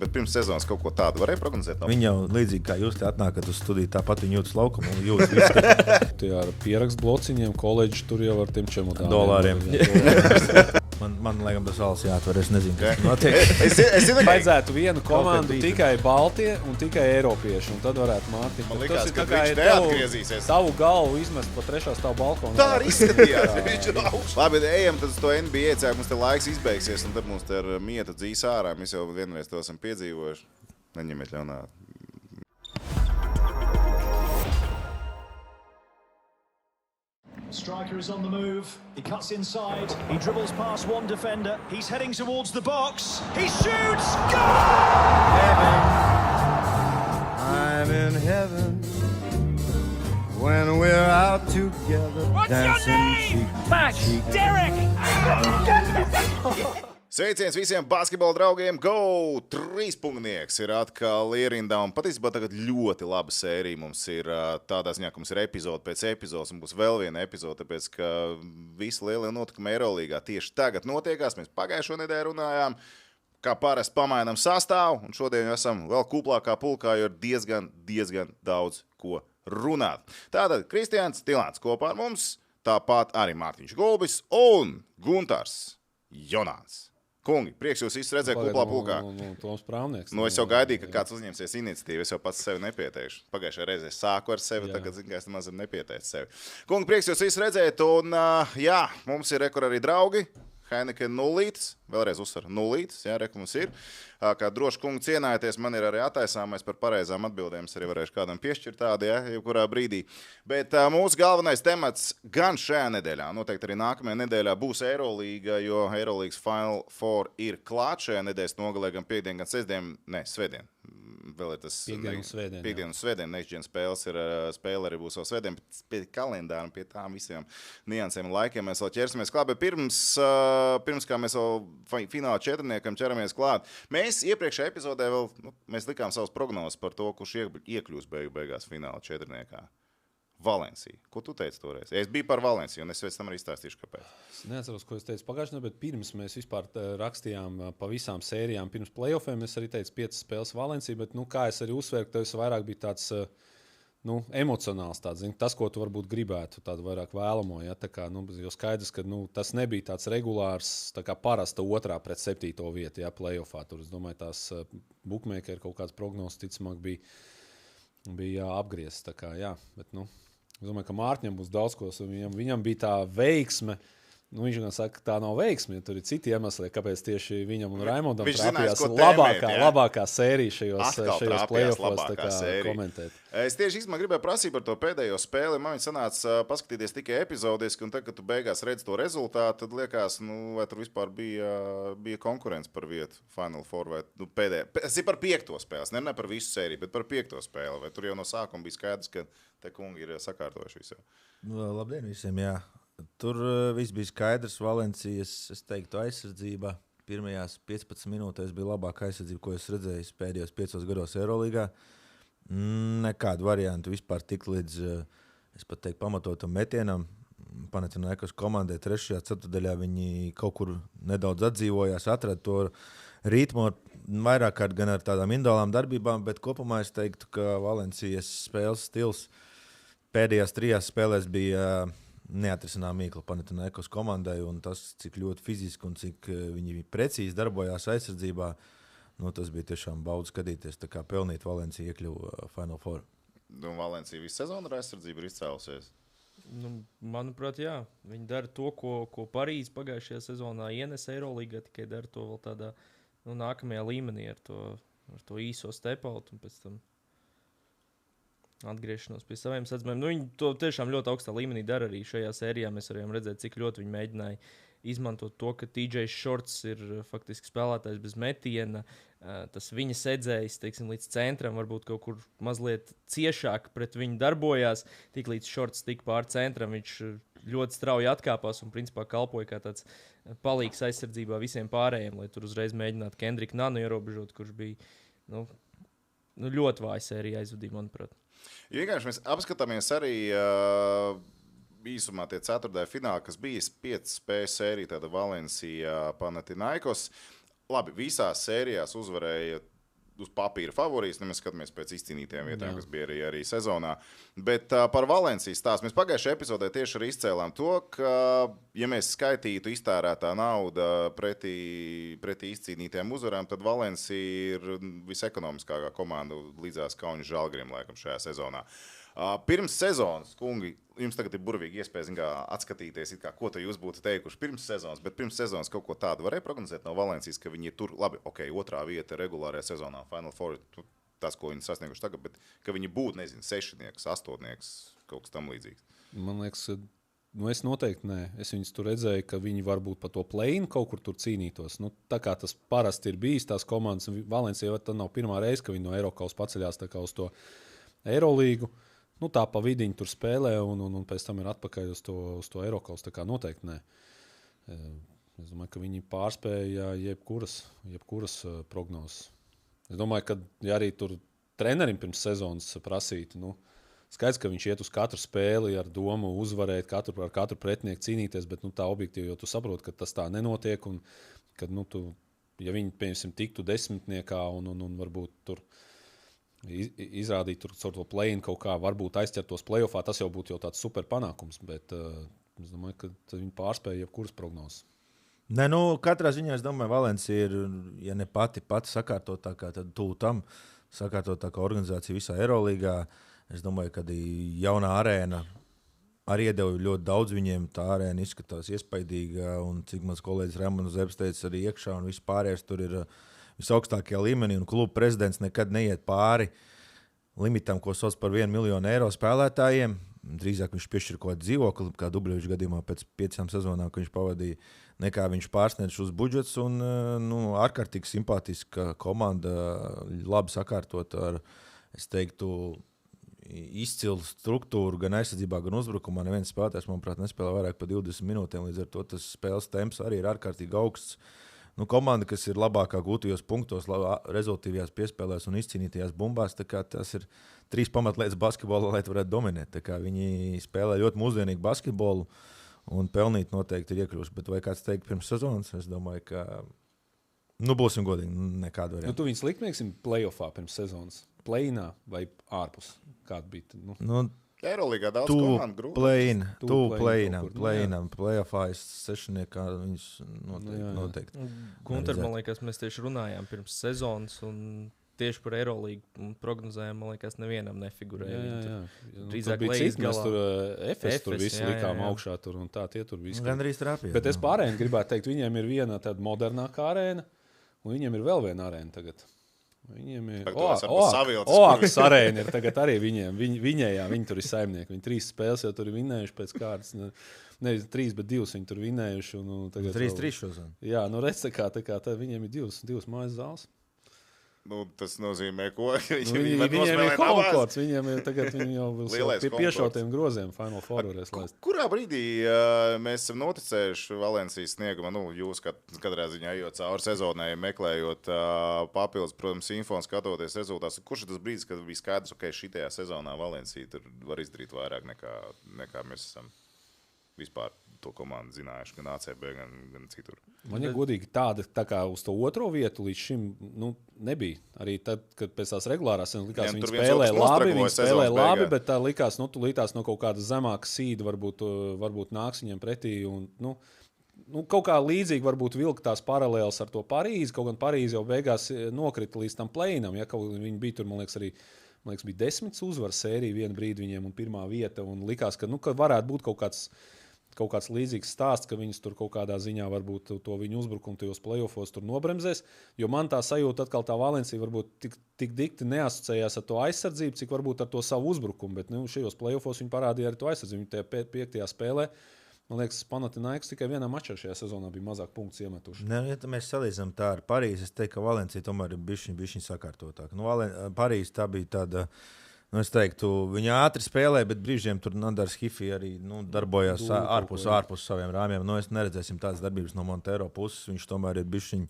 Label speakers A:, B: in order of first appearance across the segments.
A: Bet pirms sezonas kaut ko tādu varēja prognozēt?
B: Viņi jau līdzīgi kā jūs te atnākat uz studiju, tāpat viņi jūtas laukumu un jūtas visu.
C: Tie ar pierakstu blociņiem, koledži tur jau ar tiem čemodāniem.
B: Dolāriem. Man liekas, tas valsts jāatver, es nezinu, kas notiek.
A: Es
C: vajadzētu vienu komandu tikai Baltie un tikai Eiropieši, un tad varētu Mārtiņ.
A: Man likās, ka viņš neatgriezīsies.
C: Tavu galvu izmest pa trešā stāvu balkonu.
A: Tā arī izskatījās, viņš ir augsts. Labi, ejam tad uz to NBA iecāk, mums te laiks izbeigsies, un tad mums te ar mieta dzīs ārā. Mēs jau vienreiz to esam piedzīvojuši. Neņemiet ļaunā.
D: Striker is on the move. He cuts inside. He dribbles past one defender. He's heading towards the box. He shoots. Goal!
E: I'm in heaven when we're out together.
D: What's
E: dancing
D: your name?
E: cheek to
D: Max.
E: cheek.
D: Derek.
A: Sveiciens visiem basketbola draugiem. Go! 3 punktnieks ir atkal ierindā. Un patiesībā tagad ļoti laba sērija mums ir tādā ziņā, ka mums ir epizode pēc epizodes. Un būs vēl viena epizode, tāpēc, ka visi lielie notikumi Eirolīgā tieši tagad notiekās. Mēs pagājušo nedēļu runājām, kā parasti pamainām sastāvu. Un šodien esam vēl kuplākā pulkā, jo ir diezgan daudz ko runāt. Tātad Kristiāns Tilāns kopā ar mums, tāpat arī Mārtiņš Gulbis un Guntars Jonāns. Kungi, prieks jūs visus redzēt kuplā pulkā.
C: Toms Prāvnieks.
A: Es jau gaidīju, ka kāds uzņemsies iniciatīvu. Es jau pats sevi nepieteikšu. Pagājušajā reizē sāku ar sevi, tagad zinu, ka es mazam nepieteicu sevi. Kungi, prieks jūs visus redzēt. Un jā, mums ir rekur arī draugi. Heineken 0, vēlreiz uzsver 0, jā, reku mums ir. Kā droši kungi cienājaties, man ir arī attaisāmais par pareizām atbildēm. Es arī varēšu kādam piešķirt tādu, jā, jebkurā brīdī. Bet mūsu galvenais temats gan šajā nedēļā, noteikti arī nākamajā nedēļā būs Eirolīga, jo Eirolīgas Final Four ir klāt šajā nedēļas nogalē gan piekdien, gan sestdien, svētdien. Vēl ir tas piekdien un svētdien. Next-gen spēle arī būs vēl svētdien, bet pie kalendāra un pie tām visiem niansēm un laikiem mēs vēl ķersimies klāt. Bet pirms kā mēs vēl fināla četrniekam ķeramies klāt, mēs iepriekšējā epizodē vēl mēs likām savus prognozes par to, kurš iekļūs beigās fināla četrniekā. Valencija. Ko tu teici toreiz? Es biju par Valenciju, un es pēc tam arī stāstīšu, kāpēc.
C: Es neatceros, ko es teicu pagājušajā, bet pirms mēs vispār rakstījām pa visām sērijām pirms playoffiem, es arī teicu 5 spēles Valencija, bet, kā es arī uzsvēru, ka tas vairāk bija tāds, emocionāls tāds, tas, ko tu varbūt gribētu, tādu vairāk vēlamo, ja, tā kā, jo skaidrs, ka, tas nebija tāds regulārs, tā kā parasta 2. pret 7. vietu, ja, playoffā. Tur, es domāju, tās bookmakeri kaut kāds prognozes ticamāk bija apgriezts, tā kā, jā, bet, es domāju, ka Mārtiņam būs daudz ko, viņam bija tā veiksme. Viņš gan saka, ka tā nav veiksme, jo tur ir citi iemesli, kāpēc tieši viņam un Raimondam trāpījās labākā sērija šajos playoffos, tā kā komentēt.
A: Es tieši gribēju prasīt par to pēdējo spēli. Man viņa sanāca paskatīties tikai epizodiski, un tad, kad tu beigās redzi to rezultātu, tad liekas, vai tur vispār bija konkurence par vietu Final Four vai pēdējā. Es ir par 5. spēles, ne par visu sēriju, bet par 5. spēli. Vai tur jau no sākuma bija skaidrs, ka te kungi ir sakārtojuši visu?
B: Labdien visiem, jā. Tur viss bija skaidrs. Valencijas, es teiktu, aizsardzība. Pirmajās 15 minūtēs bija labākā aizsardzība, ko es redzēju pēdējos 5 gados Eirolīgā. Nekādu variantu vispār tik līdz, es pat teiktu, pamatotam metienam. Panathinaikos komandai 3. ceturtdaļā viņi kaut kur nedaudz atdzīvojās, atrada to ritmu vairāk kārt gan ar tādām individuālām darbībām, bet kopumā es teiktu, ka Valencijas spēles stils pēdējās 3 spēlēs bija neatrisinām mīkla Panathinaikos komandai, un tas, cik ļoti fiziski un cik viņi precīzi darbojās aizsardzībā, tas bija tiešām baudu skatīties, tā kā pelnīt Valencija iekļuva Final Four.
A: Valencija visu sezonu ar aizsardzību ir izcēlusies?
F: Manuprāt, jā. Viņi dara to, ko Parīze pagājušajā sezonā ienes Eirolīgā, tikai dara to vēl tādā nākamajā līmenī ar to īso step-out un pēc tam atgriešanos pie saviem sacensībiem. Viņi to tiešām ļoti augstā līmenī dara arī šajā sērijā. Mēs varējām redzēt, cik ļoti viņi mēģināja izmantot to, ka TJ Shorts ir faktiski spēlētājs bez metiena. Tas viņa sedzējs, teiksim, līdz centram varbūt kaut kur mazliet ciešāk pret viņu darbojās. Tik līdz Shorts tika pār centram, viņš ļoti strauji atkāpās un principā kalpoja kā tāds palīgs aizsardzībā visiem pārējiem, lai tur uzreiz mēģinātu Kendriku Nanu ierobežot, kurš bija ļoti vāja sērija aizvadīja, manuprāt.
A: Jo vienkārši mēs apskatāmies arī īsumā tie 4. fināli, kas bija 5 spēļu sērija, tāda Valencija, Panathinaikos. Labi, visās sērijās uzvarēja uz papīra favorīts, mēs skatāmies pēc izcīnītajām vietām, kas bija arī sezonā. Bet par Valencijas stāstu mēs pagājušajā epizodē tieši arī izcēlām to, ka, ja mēs skaitītu iztērētā nauda pretī izcīnītajām uzvarām, tad Valencija ir visekonomiskākā komanda līdzās Kaunas Žalgirim laikam šajā sezonā. Pirms sezonas, kungi, jums tagad ir burvīgi iespēja atskatīties, ko jūs būtu teikuši pirms sezonas, bet pirms sezonas kaut ko tādu varēja prognozēt no Valencijas, ka viņi ir tur, labi, otrā vieta regulārajā sezonā, Final Four, tas, ko viņi sasnieguši tagad, bet ka viņi būtu, nezinu, 6, 8, kaut kas tam līdzīgs.
C: Man liekas, es noteikti nē. Es viņus tur redzēju, ka viņi varbūt pa to play-in kaut kur tur cīnītos. Tā kā tas parasti ir bijis tās komandas, Valencija jau tā nav pirmā reize, ka viņi no Eirokaus paceļās tā kā uz to Eirolīgu. Tā pa vidiņu tur spēlē un pēc tam ir atpakaļ uz to Eirokaus. Tā kā noteikti nē. Es domāju, ka viņi pārspēja jebkuras prognozes. Es domāju, ka ja arī tur trenerim pirms sezonas prasītu, skaidrs, ka viņš iet uz katru spēli ar domu uzvarēt, ar katru pretinieku cīnīties, bet tā objektīvi jau tu saproti, ka tas tā nenotiek un kad, ja viņi, piemēram, tiktu 10. un varbūt tur izrādīt tur caur to play-in kaut kā, varbūt aizķertos play-offā, tas jau būtu jau tāds super panākums, bet es domāju, ka viņi pārspēja jebkuras prognozes.
B: Nē, katrā ziņā es domāju, Valencija ir, ja ne pati sakārtotākā, tad tuvu tam sakārtotākā organizācija visā Eirolīgā. Es domāju, ka jaunā arēna arī iedeva ļoti daudz viņiem. Tā arēna izskatās iespaidīga, un cik mans kolēģis Remans Zebs teica, arī iekšā, un viss pārējais tur ir visaugstākajā līmenī, un kluba prezidents nekad neiet pāri limitam, ko sauc par 1 miljonu eiro spēlētājiem. Drīzāk viņš piešķir kaut kādu dzīvokli, kā Dubļeviča gadījumā pēc 5 sezonām, ko viņš pavadīja, nekā viņš pārsniedz šos budžets. Un, ārkārtīgi simpātiska komanda, labi sakārtot ar, es teiktu, izcilu struktūru gan aizsardzībā, gan uzbrukumā. Neviens spēlētājs, manuprāt, nespēlē vairāk par 20 minūtēm, līdz ar to tas spēles temps arī ir ārkārtīgi augsts. Komanda, kas ir labākā gūtajos punktos, rezultīvajās piespēlēs un izcīnītajās bumbās, tas ir 3 pamatlietas basketbolā, lai varētu dominēt. Viņi spēlē ļoti mūsdienīgu basketbolu un pelnīt noteikti ir iekļūst. Bet vai kāds teikt pirms sezonas, es domāju, ka būsim godīgi, nekādu variantu.
C: Tu viņus likmēksim play-offā pirms sezonas? Play-inā vai ārpus? Kāda bija?
A: Eirolīgā daudz komandu grūti.
B: Play-inam. Play-offā es 6. viņus noteikti.
F: Gunter, man liekas, mēs tieši runājām pirms sezonas un tieši par Eirolīgu prognozējām, man liekas, nevienam nefigurēja.
C: Jā.
F: Drīzāk
C: mēs tur Efes tur visu likām augšā tur un tā tie tur visu.
B: Gan arī strāpījām.
C: Bet es pārējiem gribētu teikt, viņiem ir viena tāda modernākā arēna un viņiem ir vēl viena arēna tagad. Viņiem ir Oākas arēna, ir tagad arī viņiem. Viņi tur ir saimnieki. Viņi 3 spēles jau tur ir vinējuši pēc kārtas. Nevis 3, bet 2 viņi tur vinējuši.
B: 3 šodien.
C: Jā, redz, tā kā viņiem ir 2 mājas zāles.
A: Tas nozīmē, ko
C: viņiem ir konkurts. Viņiem ir tagad viņi jau piešautiem groziem Final Four varēs laist.
A: Kurā brīdī mēs esam noticējuši Valencijas sniegumā? Jūs katrā ziņā ejot cauri sezonai, meklējot papildus, protams, info un skatoties rezultātus. Kurš ir tas brīdis, kad bija skaidrs, ka šitajā sezonā Valencija tur var izdarīt vairāk nekā mēs esam vispār to komandu zinājuši, gan ACB, gan citur.
C: Man ir godīgi tā kā uz to otro vietu līdz šim nebija. Arī tad, kad pēc tās regulārās likās, viņi spēlē labi, bet tā likās, tu lītās no kaut kāda zemāka sīda, varbūt nāks viņiem pretī. Un, kaut kā līdzīgi varbūt vilkt tās paralēles ar to Parīzi, kaut gan Parīzi jau beigās nokrita līdz tam play-inam. Ja, viņi bija tur, man liekas, bija 10 uzvaras sērija vienu brīdi viņiem un pirmā vieta. Un likās, ka varētu būt kaut kāds līdzīgs stāsts, ka viņus tur kaut kādā ziņā varbūt to viņu uzbrukumu tajos play-offos tur nobremzēs, jo man tā sajūta atkal tā Valencija varbūt tik dikti neasociējās ar to aizsardzību, cik varbūt ar to savu uzbrukumu, bet šajos play-offos viņi parādīja arī to aizsardzību. Viņi tajā 5. spēlē, man liekas, Panathinaikos tikai vienā mačā šajā sezonā bija mazāk punktus iemetuši.
B: Ja mēs salīdzinām tā ar Parīzi, es teiktu, ka Valencija tomēr ir bišķiņ sakārtotāk. Parīzi tā bija tāda. Es teiktu, viņa ātri spēlē, bet brīžiem tur Nandars Hifi arī darbojās ārpus saviem rāmjiem. Es neredzēsim tādas darbības no Montero puses. Viņš tomēr ir bišķiņ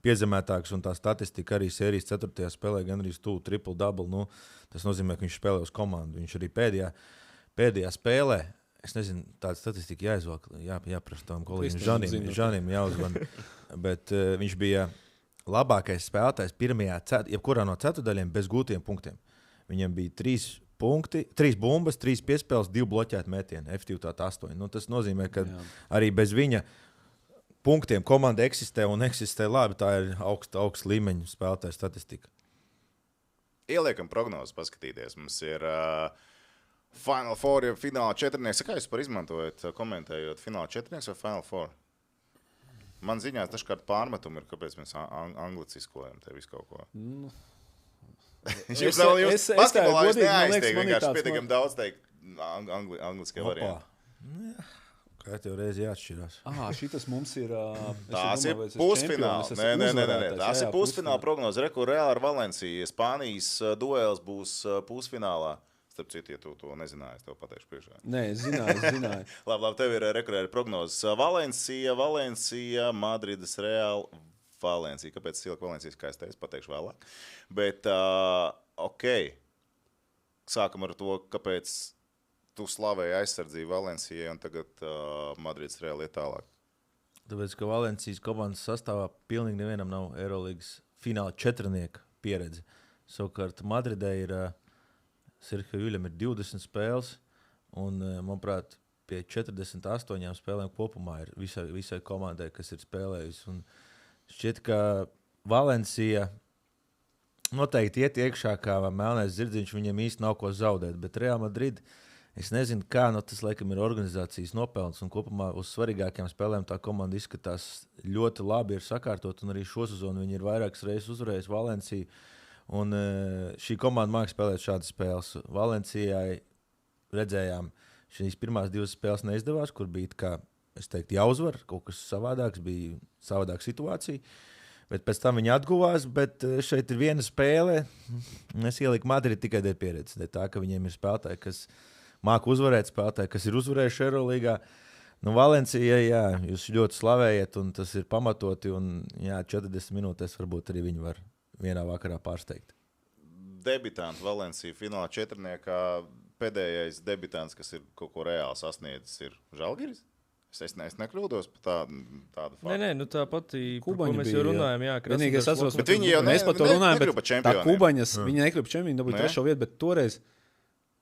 B: piezemētāks, un tā statistika arī sērijas 4. spēlē gan arī tuvu triple-double. Tas nozīmē, ka viņš spēlē uz komandu. Viņš arī pēdējā spēlē, es nezinu, tāda statistika jāizvāk, jāprasa tam kolēģim Žanim jāuzvan, bet viņš bija labākais spēlētājs jebkurā no ceturdaļiem bez gūtiem punktiem. Viņam bija 3 punkti, 3 bumbas, 3 piespēles, 2 bloķēti metieni, F2.8. Nu, tas nozīmē, ka arī bez viņa punktiem komanda eksistē un eksistē labi. Tā ir augsta līmeņa spēlētāja statistika.
A: Ieliekam prognozes paskatīties. Mums ir Final Four, ja fināla 4. Kā jūs par izmantojat, komentējot fināla 4. vai Final Four? Man ziņās dažkārt pārmetumi ir, kāpēc mēs angliciskojam te visu kaut ko. Jūs basketbolā jūs neaiztiek, vienkārši pietiekam daudz teikt angliskie varianti.
B: Kā tev reizi jāatšķirās?
C: Šitas mums ir...
A: Tās ir pusfināls. Nē. Tās ir pusfināla prognoze. Reku Real ar Valenciju. Spānijas duels būs pusfinālā. Starp citu, ja tu to nezināji, es tev pateikšu priekšā.
C: Nē, es zināju.
A: labi, tev ir rekurēra prognozes. Valencija, Madrides, Real, Valencija. Kāpēc es ieliku Valencijas, kā es teicu, pateikšu vēlāk. Bet, ok. Sākam ar to, kāpēc tu slavēji aizsardzību Valencijai un tagad Madrides Real iet tālāk.
B: Tāpēc, ka Valencijas komandas sastāvā pilnīgi nevienam nav Eurolīgas fināla 4. pieredze. Savukārt Madridē ir Serhiju Juļam ir 20 spēles, un, manuprāt, pie 48 spēlēm kopumā ir visai komandai, kas ir spēlējusi. Un šķiet, ka Valencija noteikti iet iekšā kā melnais zirdziņš, viņiem īsti nav ko zaudēt, bet Real Madrid, es nezinu, kā, tas laikam ir organizācijas nopelns, un kopumā uz svarīgākajām spēlēm tā komanda izskatās ļoti labi, ir sakārtot, un arī šo sezonu viņi ir vairākas reizes uzvarējusi Valenciju. Un šī komanda māks spēlēt šādas spēles. Valencijai redzējām, šīs pirmās 2 spēles neizdevās, kur bija, kā es teiktu, jāuzvar, kaut kas savādāks, bija savādāka situācija. Bet pēc tam viņi atguvās, bet šeit ir viena spēle. Es ieliku Madridi tikai dēļ pieredzes. Dēļ tā, ka viņiem ir spēlētāji, kas māk uzvarēt, spēlētāji, kas ir uzvarējuši Eurolīgā. Nu, Valencija, jā, jūs ļoti slavējat, un tas ir pamatoti, un jā, 40 minūtēs varbūt arī viņi var vienā vakarā pārsteigt.
A: Debitants Valencija finālā 4. Pēdējais debitants, kas ir kaut ko reāli sasniedzis, ir Žalgiris? Es nekļūdos par tādu faktu.
F: Nē, tā pati, ko mēs jau runājam, jā,
C: Vienīgais atceros,
A: bet viņi jau nekļuva par čempioniem.
C: Tā Kubaņas, viņa nekļuva čempioni, dabūja 3. vietu, bet toreiz,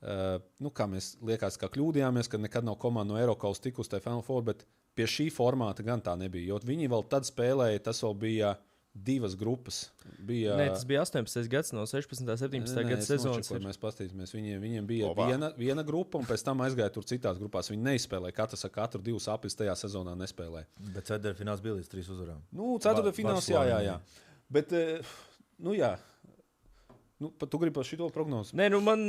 C: kā mēs liekas, kā kļūdījāmies, ka nekad nav komanda no Eirokaus tikus tajā Final Four, bet pie šī formāta gan tā nebija, jo viņi vēl tad spēlēja, tas vēl bija 2 grupas.
F: Nē, tas bija 18. gads no 16. 17. gada sezonas.
C: Mēs paskatīsimies, viņiem bija viena grupa, un pēc tam aizgāja tur citās grupās. Viņi neizspēlēja, katrs ar katru 2 aplis tajā sezonā nespēlēja.
B: Bet ceturtfināls bija līdz 3 uzvarām.
C: Ceturtfināls, jā. Bet, jā. Tu gribi par šito prognozi?
F: Nē, man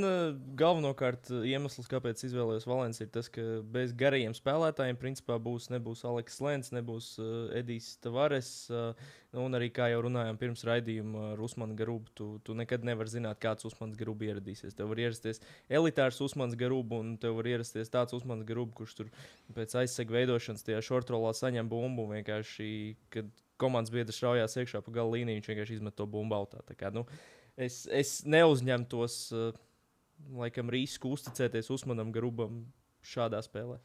F: galvenokārt iemesls, kāpēc izvēlējos Valenciju, ir tas, ka bez garajiem spēlētājiem principā nebūs Aleks Lens, nebūs Edijs Tavares, un arī, kā jau runājām pirms raidījuma ar Usmanu Garubu, tu nekad nevari zināt, kāds Usmans Garubu ieradīsies. Tev var ierasties elitārs Usmans Garubu, un tev var ierasties tāds Usmans Garubu, kurš tur pēc aizsegu veidošanas tajā shortrolā saņem bumbu, vienkārši, kad komandas biedrs raujās iekšā pa gala līniju, viņš vienkārši izmet to bumbu autā. Tā kā, Es neuzņemtos, laikam, risku uzticēties Usmanam Garubam šādā spēlē.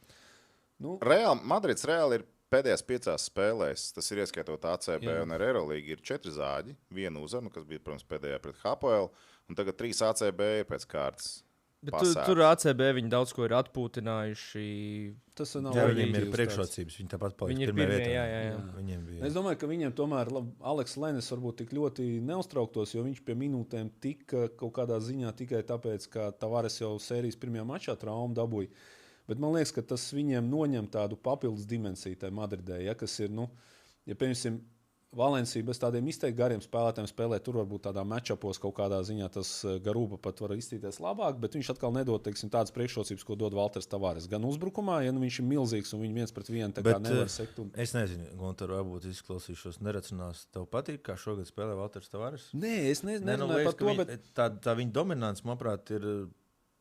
A: Madrids Real ir pēdējās 5 spēlēs, tas ir ieskaitot ACB un ar Eurolīgu, ir 4 zāģi, 1 uzvaru, kas bija, protams, pēdējā pret HPL, un tagad 3 ACB ir pēc kārtas.
F: Bet tur ACB viņi daudz ko ir atpūtinājuši.
C: Tas nav
B: viņiem ir priekšrocības. Viņi tāpat paliks pirmajā vietā.
F: Jā.
B: Bija.
C: Es domāju, ka viņiem tomēr Aleks Lenis varbūt tik ļoti neuztrauktos, jo viņš pie minūtēm tika kaut kādā ziņā tikai tāpēc, ka Tavares jau sērijas pirmajā mačā traumu dabūja. Bet man liekas, ka tas viņiem noņem tādu papildus dimensiju tajā Madridē, kas ir, ja piemēram, Valencija bez tādiem izteikti gariem spēlētājiem spēlē, tur varbūt tādā matchupos kaut kādā ziņā tas Garuba pat var izstīties labāk, bet viņš atkal nedod, tādas priekšrocības, ko dod Valters Tavares. Gan uzbrukumā, ja viņš ir milzīgs un viņi 1-1 tā kā nevar sekt.
B: Es nezinu, Gunter, varbūt izklausīšos neracionāls. Tev patīk, kā šogad spēlē Valters Tavares?
C: Nē, es nerunāju par to, bet
B: tā viņa dominants, manuprāt, ir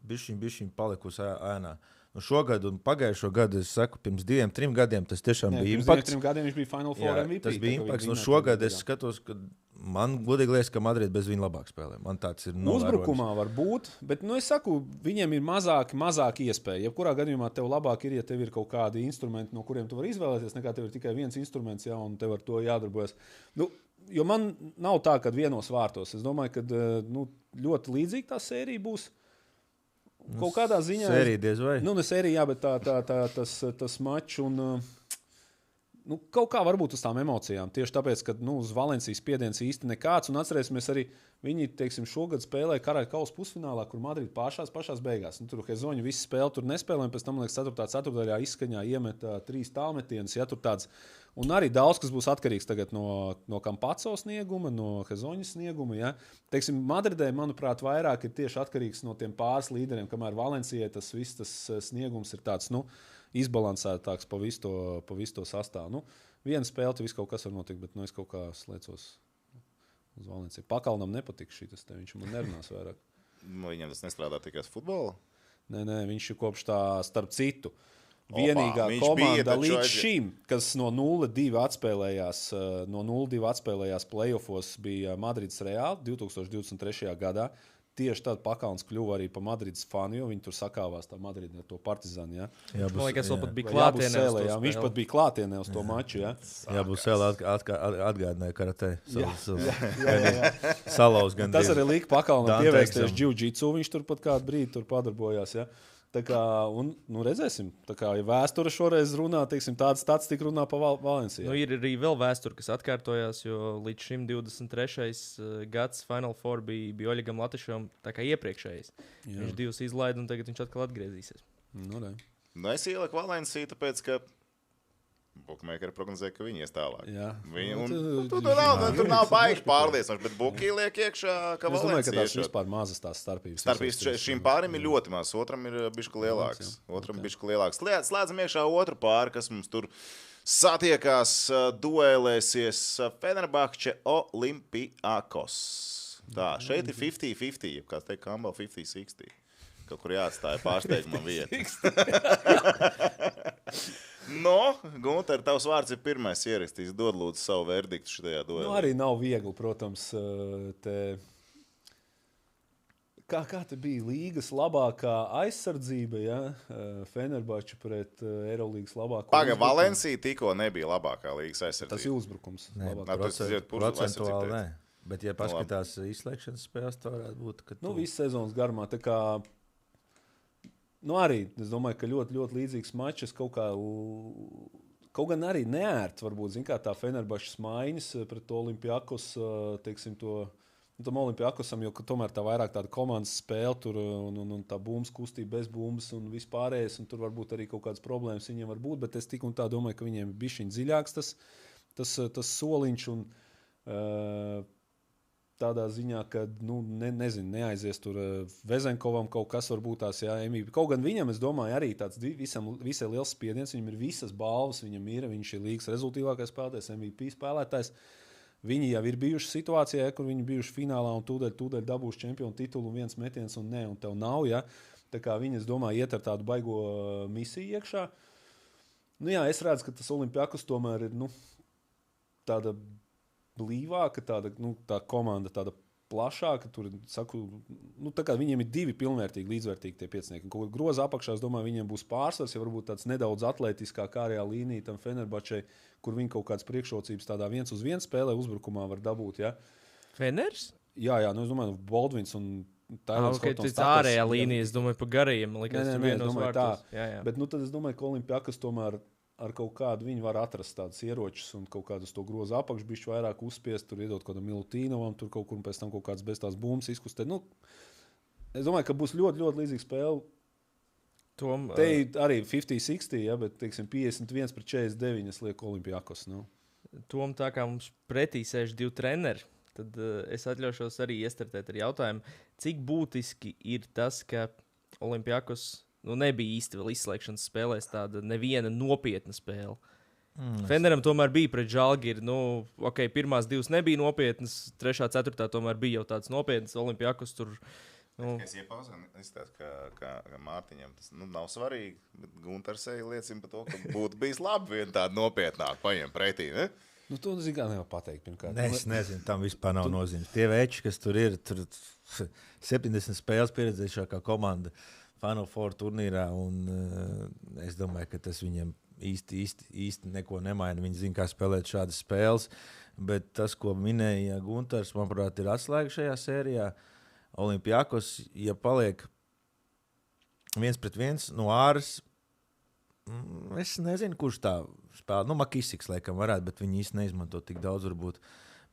B: bišķiņ palikusi ēnā. Šogad un pagājušo gadu, es saku, pirms 2-3 gadiem tas tiešām bija impakts.
C: Pirms 3 gadiem viņš bija Final Four MVP.
B: Tas bija impakts. Šogad es skatos, ka man godīgi liekas, ka Madrid bez viņa labāk spēlē. Man tāds ir novērojums.
C: Uzbrukumā var būt, bet, es saku, viņiem ir mazāk iespēja. Jebkurā gadījumā tev labāk ir, ja tev ir kaut kādi instrumenti, no kuriem tu vari izvēlēties, nekā tev ir tikai viens instruments, un tev ar to jādarbojas. Jo man nav tā, ka vienos vārtos. Es domāju, ka ļoti līdzīga tā sērija būs. Kaut kādā ziņā.
B: Sērija diez vai?
C: Ne sērija, jā, bet tas mačs un kaut kā varbūt uz tām emocijām. Tieši tāpēc, ka uz Valencijas spiediens īsti nekāds. Un atcerēsimies arī, viņi, teiksim, šogad spēlēja Karaļa kausa pusfinālā, kur Madridi pašās beigās. Tur Hezoņi visu spēli tur nespēlēja, un pēc tam, liekas, 4. ceturtdaļā izskaņā iemet 3 tālmetienus. Ja, tur tāds, un arī daudz, kas būs atkarīgs tagad no Kampaco snieguma, no Hezoņa snieguma. Ja. Teiksim, Madridē, manuprāt, vairāk ir tieši atkarīgs no tiem pāris līderiem, kamēr Valencijai tas viss tas sniegums ir tāds, izbalansētāks pa visu to sastāvu. Viena spēle, tur viss kaut kas var notikt, bet es kaut kā sliecos uz Valenciju. Pakalnam nepatīk šitas, viņš man nerunās vairāk.
A: Viņam tas nestrādā tikai uz futbolu?
C: Nē, viņš ir kopš tā starp citu. Vienīgā komanda līdz šim, kas no 0-2 atspēlējās playoffos, bija Madrids Real 2023. gadā. Tieši tad Pakalns kļuva arī pa Madrides fanu, jo viņi tur sakāvās tā Madrida ar to Partizānu. Ja?
F: Man liekas, vēl pat bija klātienē.
C: Viņš pat bija klātienē uz to maču. Ja?
B: Jābūt sēlē atgādināja karatē. Salauz gan.
C: Tas arī lika Pakalnam pievērsties džiu-džitsu. Viņš tur pat kādu brīdi tur padarbojās. Ja? Tā kā, redzēsim, tā kā, ja vēsture šoreiz runā, teiksim, tāds tik runā pa Valencijā.
F: Ir arī vēl vēsture, kas atkārtojās, jo līdz šim 23. gads Final Four bija Oļegam Latišam tā kā iepriekšējais. Jā. Viņš 2 izlaida un tagad viņš atkal atgriezīsies.
A: Es ieliku Valenciju, tāpēc, ka Bookmakeri prognozēja, ka viņi ies tālāk. Tur nav baigi pārliecinoši, bet Bookie liek iekšā, ka Valencija.
C: Es domāju, ka tās vispār mazas tās starpības.
A: Starpības šim pārim ir ļoti maz, otram ir bišķi lielāks. Slēdzam iekšā otru pāri, kas mums tur satiekās, duelēsies Fenerbahče Olympiakos. Tā, šeit ir 50-50, kā teikt, Kambal 50-60. Kaut kur jāatstāja pārsteiguma vieta. Gunter, tavs vārds ir pirmais ierakstījis. Dod lūdzu savu verdiktu šajā duelī.
C: Arī nav viegli, protams, kā te bija līgas labākā aizsardzība, ja? Fenerbahče pret Eirolīgas labāko.
A: Valencija tikko nebija labākā līgas aizsardzība.
C: Tas ir uzbrukums.
B: Procentuāli nē. Bet, ja paskatās izslēgšanas spēles, tā varētu būt, ka
C: visu sezonas garumā, tā kā arī, es domāju, ka ļoti, ļoti līdzīgs mačs kaut gan arī neērts, varbūt, zin kā tā Fenerbahčes maiņas pret Olympiakos, teiksim, tam Olympiakosam, jo tomēr tā vairāk tāda komandas spēle tur un tā bumbas kustība bez bumbas un vispārējais, un tur varbūt arī kaut kādas problēmas viņiem var būt, bet es tik un tā domāju, ka viņiem ir bišķiņ dziļāks tas soliņš un tādā ziņā, ka, neaizies tur Vezenkovam kaut kas varbūt tās, jā, MVP. Kaut gan viņam, es domāju, arī tāds visai liels spiediens, viņam ir visas balvas, viņš ir līgas rezultīvākais spēlētājs, MVP spēlētājs. Viņi jau ir bijuši situācijā, kur viņi bijuši finālā un tūdaļ dabūši čempionu titulu un viens metiens un tev nav, ja. Tā kā viņi, es domāju, iet ar tādu baigo misiju iekšā. Es redzu, ka tas Olympiakos tomēr ir, tāda blīvāka, tā komanda tāda plašāka, tur, saku, tā kā viņiem ir 2 pilnvērtīgi, līdzvērtīgi tie piecinieki. Kaut kā groza apakšā, es domāju, viņiem būs pārsvars, ja varbūt tāds nedaudz atlētiskā kārējā līnija tam Fenerbahčei, kur viņi kaut kādas priekšrocības tādā 1-1 spēlē uzbrukumā var dabūt, ja.
F: Feners?
C: Jā, es domāju, Baldvins un Tailers Hortons.
F: Tā ārējā līnija, es domāju, pa garajiem.
C: Nē, es domāju tā. Jā. Bet, tad es domāju, ka Olympiakos tomēr ar kaut kādu viņi var atrast tādus ieročus un kaut kādus to grozu apakšu bišķi vairāk uzspiest, tur iedot kādam Milutīnovam, tur kaut kur un pēc tam kaut kādas bez tās bumbas izkustēt. Es domāju, ka būs ļoti, ļoti līdzīga spēle. Te arī 50-60, ja, bet, teiksim, 51-49 es lieku Olympiakos.
F: Tom, tā kā mums pretī sēž 2 treneri, tad es atļaušos arī iestartēt ar jautājumu, cik būtiski ir tas, ka Olympiakos nebija īsti vēl izslēgšanas spēlēs tāda neviena nopietna spēle. Feneram tomēr bija pret Žalgiri. Pirmās 2 nebija nopietnas, 3. 4. tomēr bija jau tāds nopietnas. Olympiakos tur.
A: Es iepauzinu, ka Mārtiņam tas nav svarīgi, bet Gunters liecina par to, ka būtu bijis labi vien tādu nopietnāku paņem pretī, ne?
C: To zinu, kā nevar pateikt pirmkārt.
B: Es nezinu, tam vispār nav nozīmes. Tie veči, kas tur ir, tur 70 spēles pieredzējušākā komanda Final Four turnīrā, un es domāju, ka tas viņiem īsti neko nemaina. Viņi zina, kā spēlēt šādas spēles. Bet tas, ko minēja Gunters, manuprāt, ir atslēga šajā sērijā. Olimpiakos, ja paliek 1-1 no āras, es nezinu, kurš tā spēlē. Makisiks, laikam, varētu, bet viņi īsti neizmanto tik daudz, varbūt.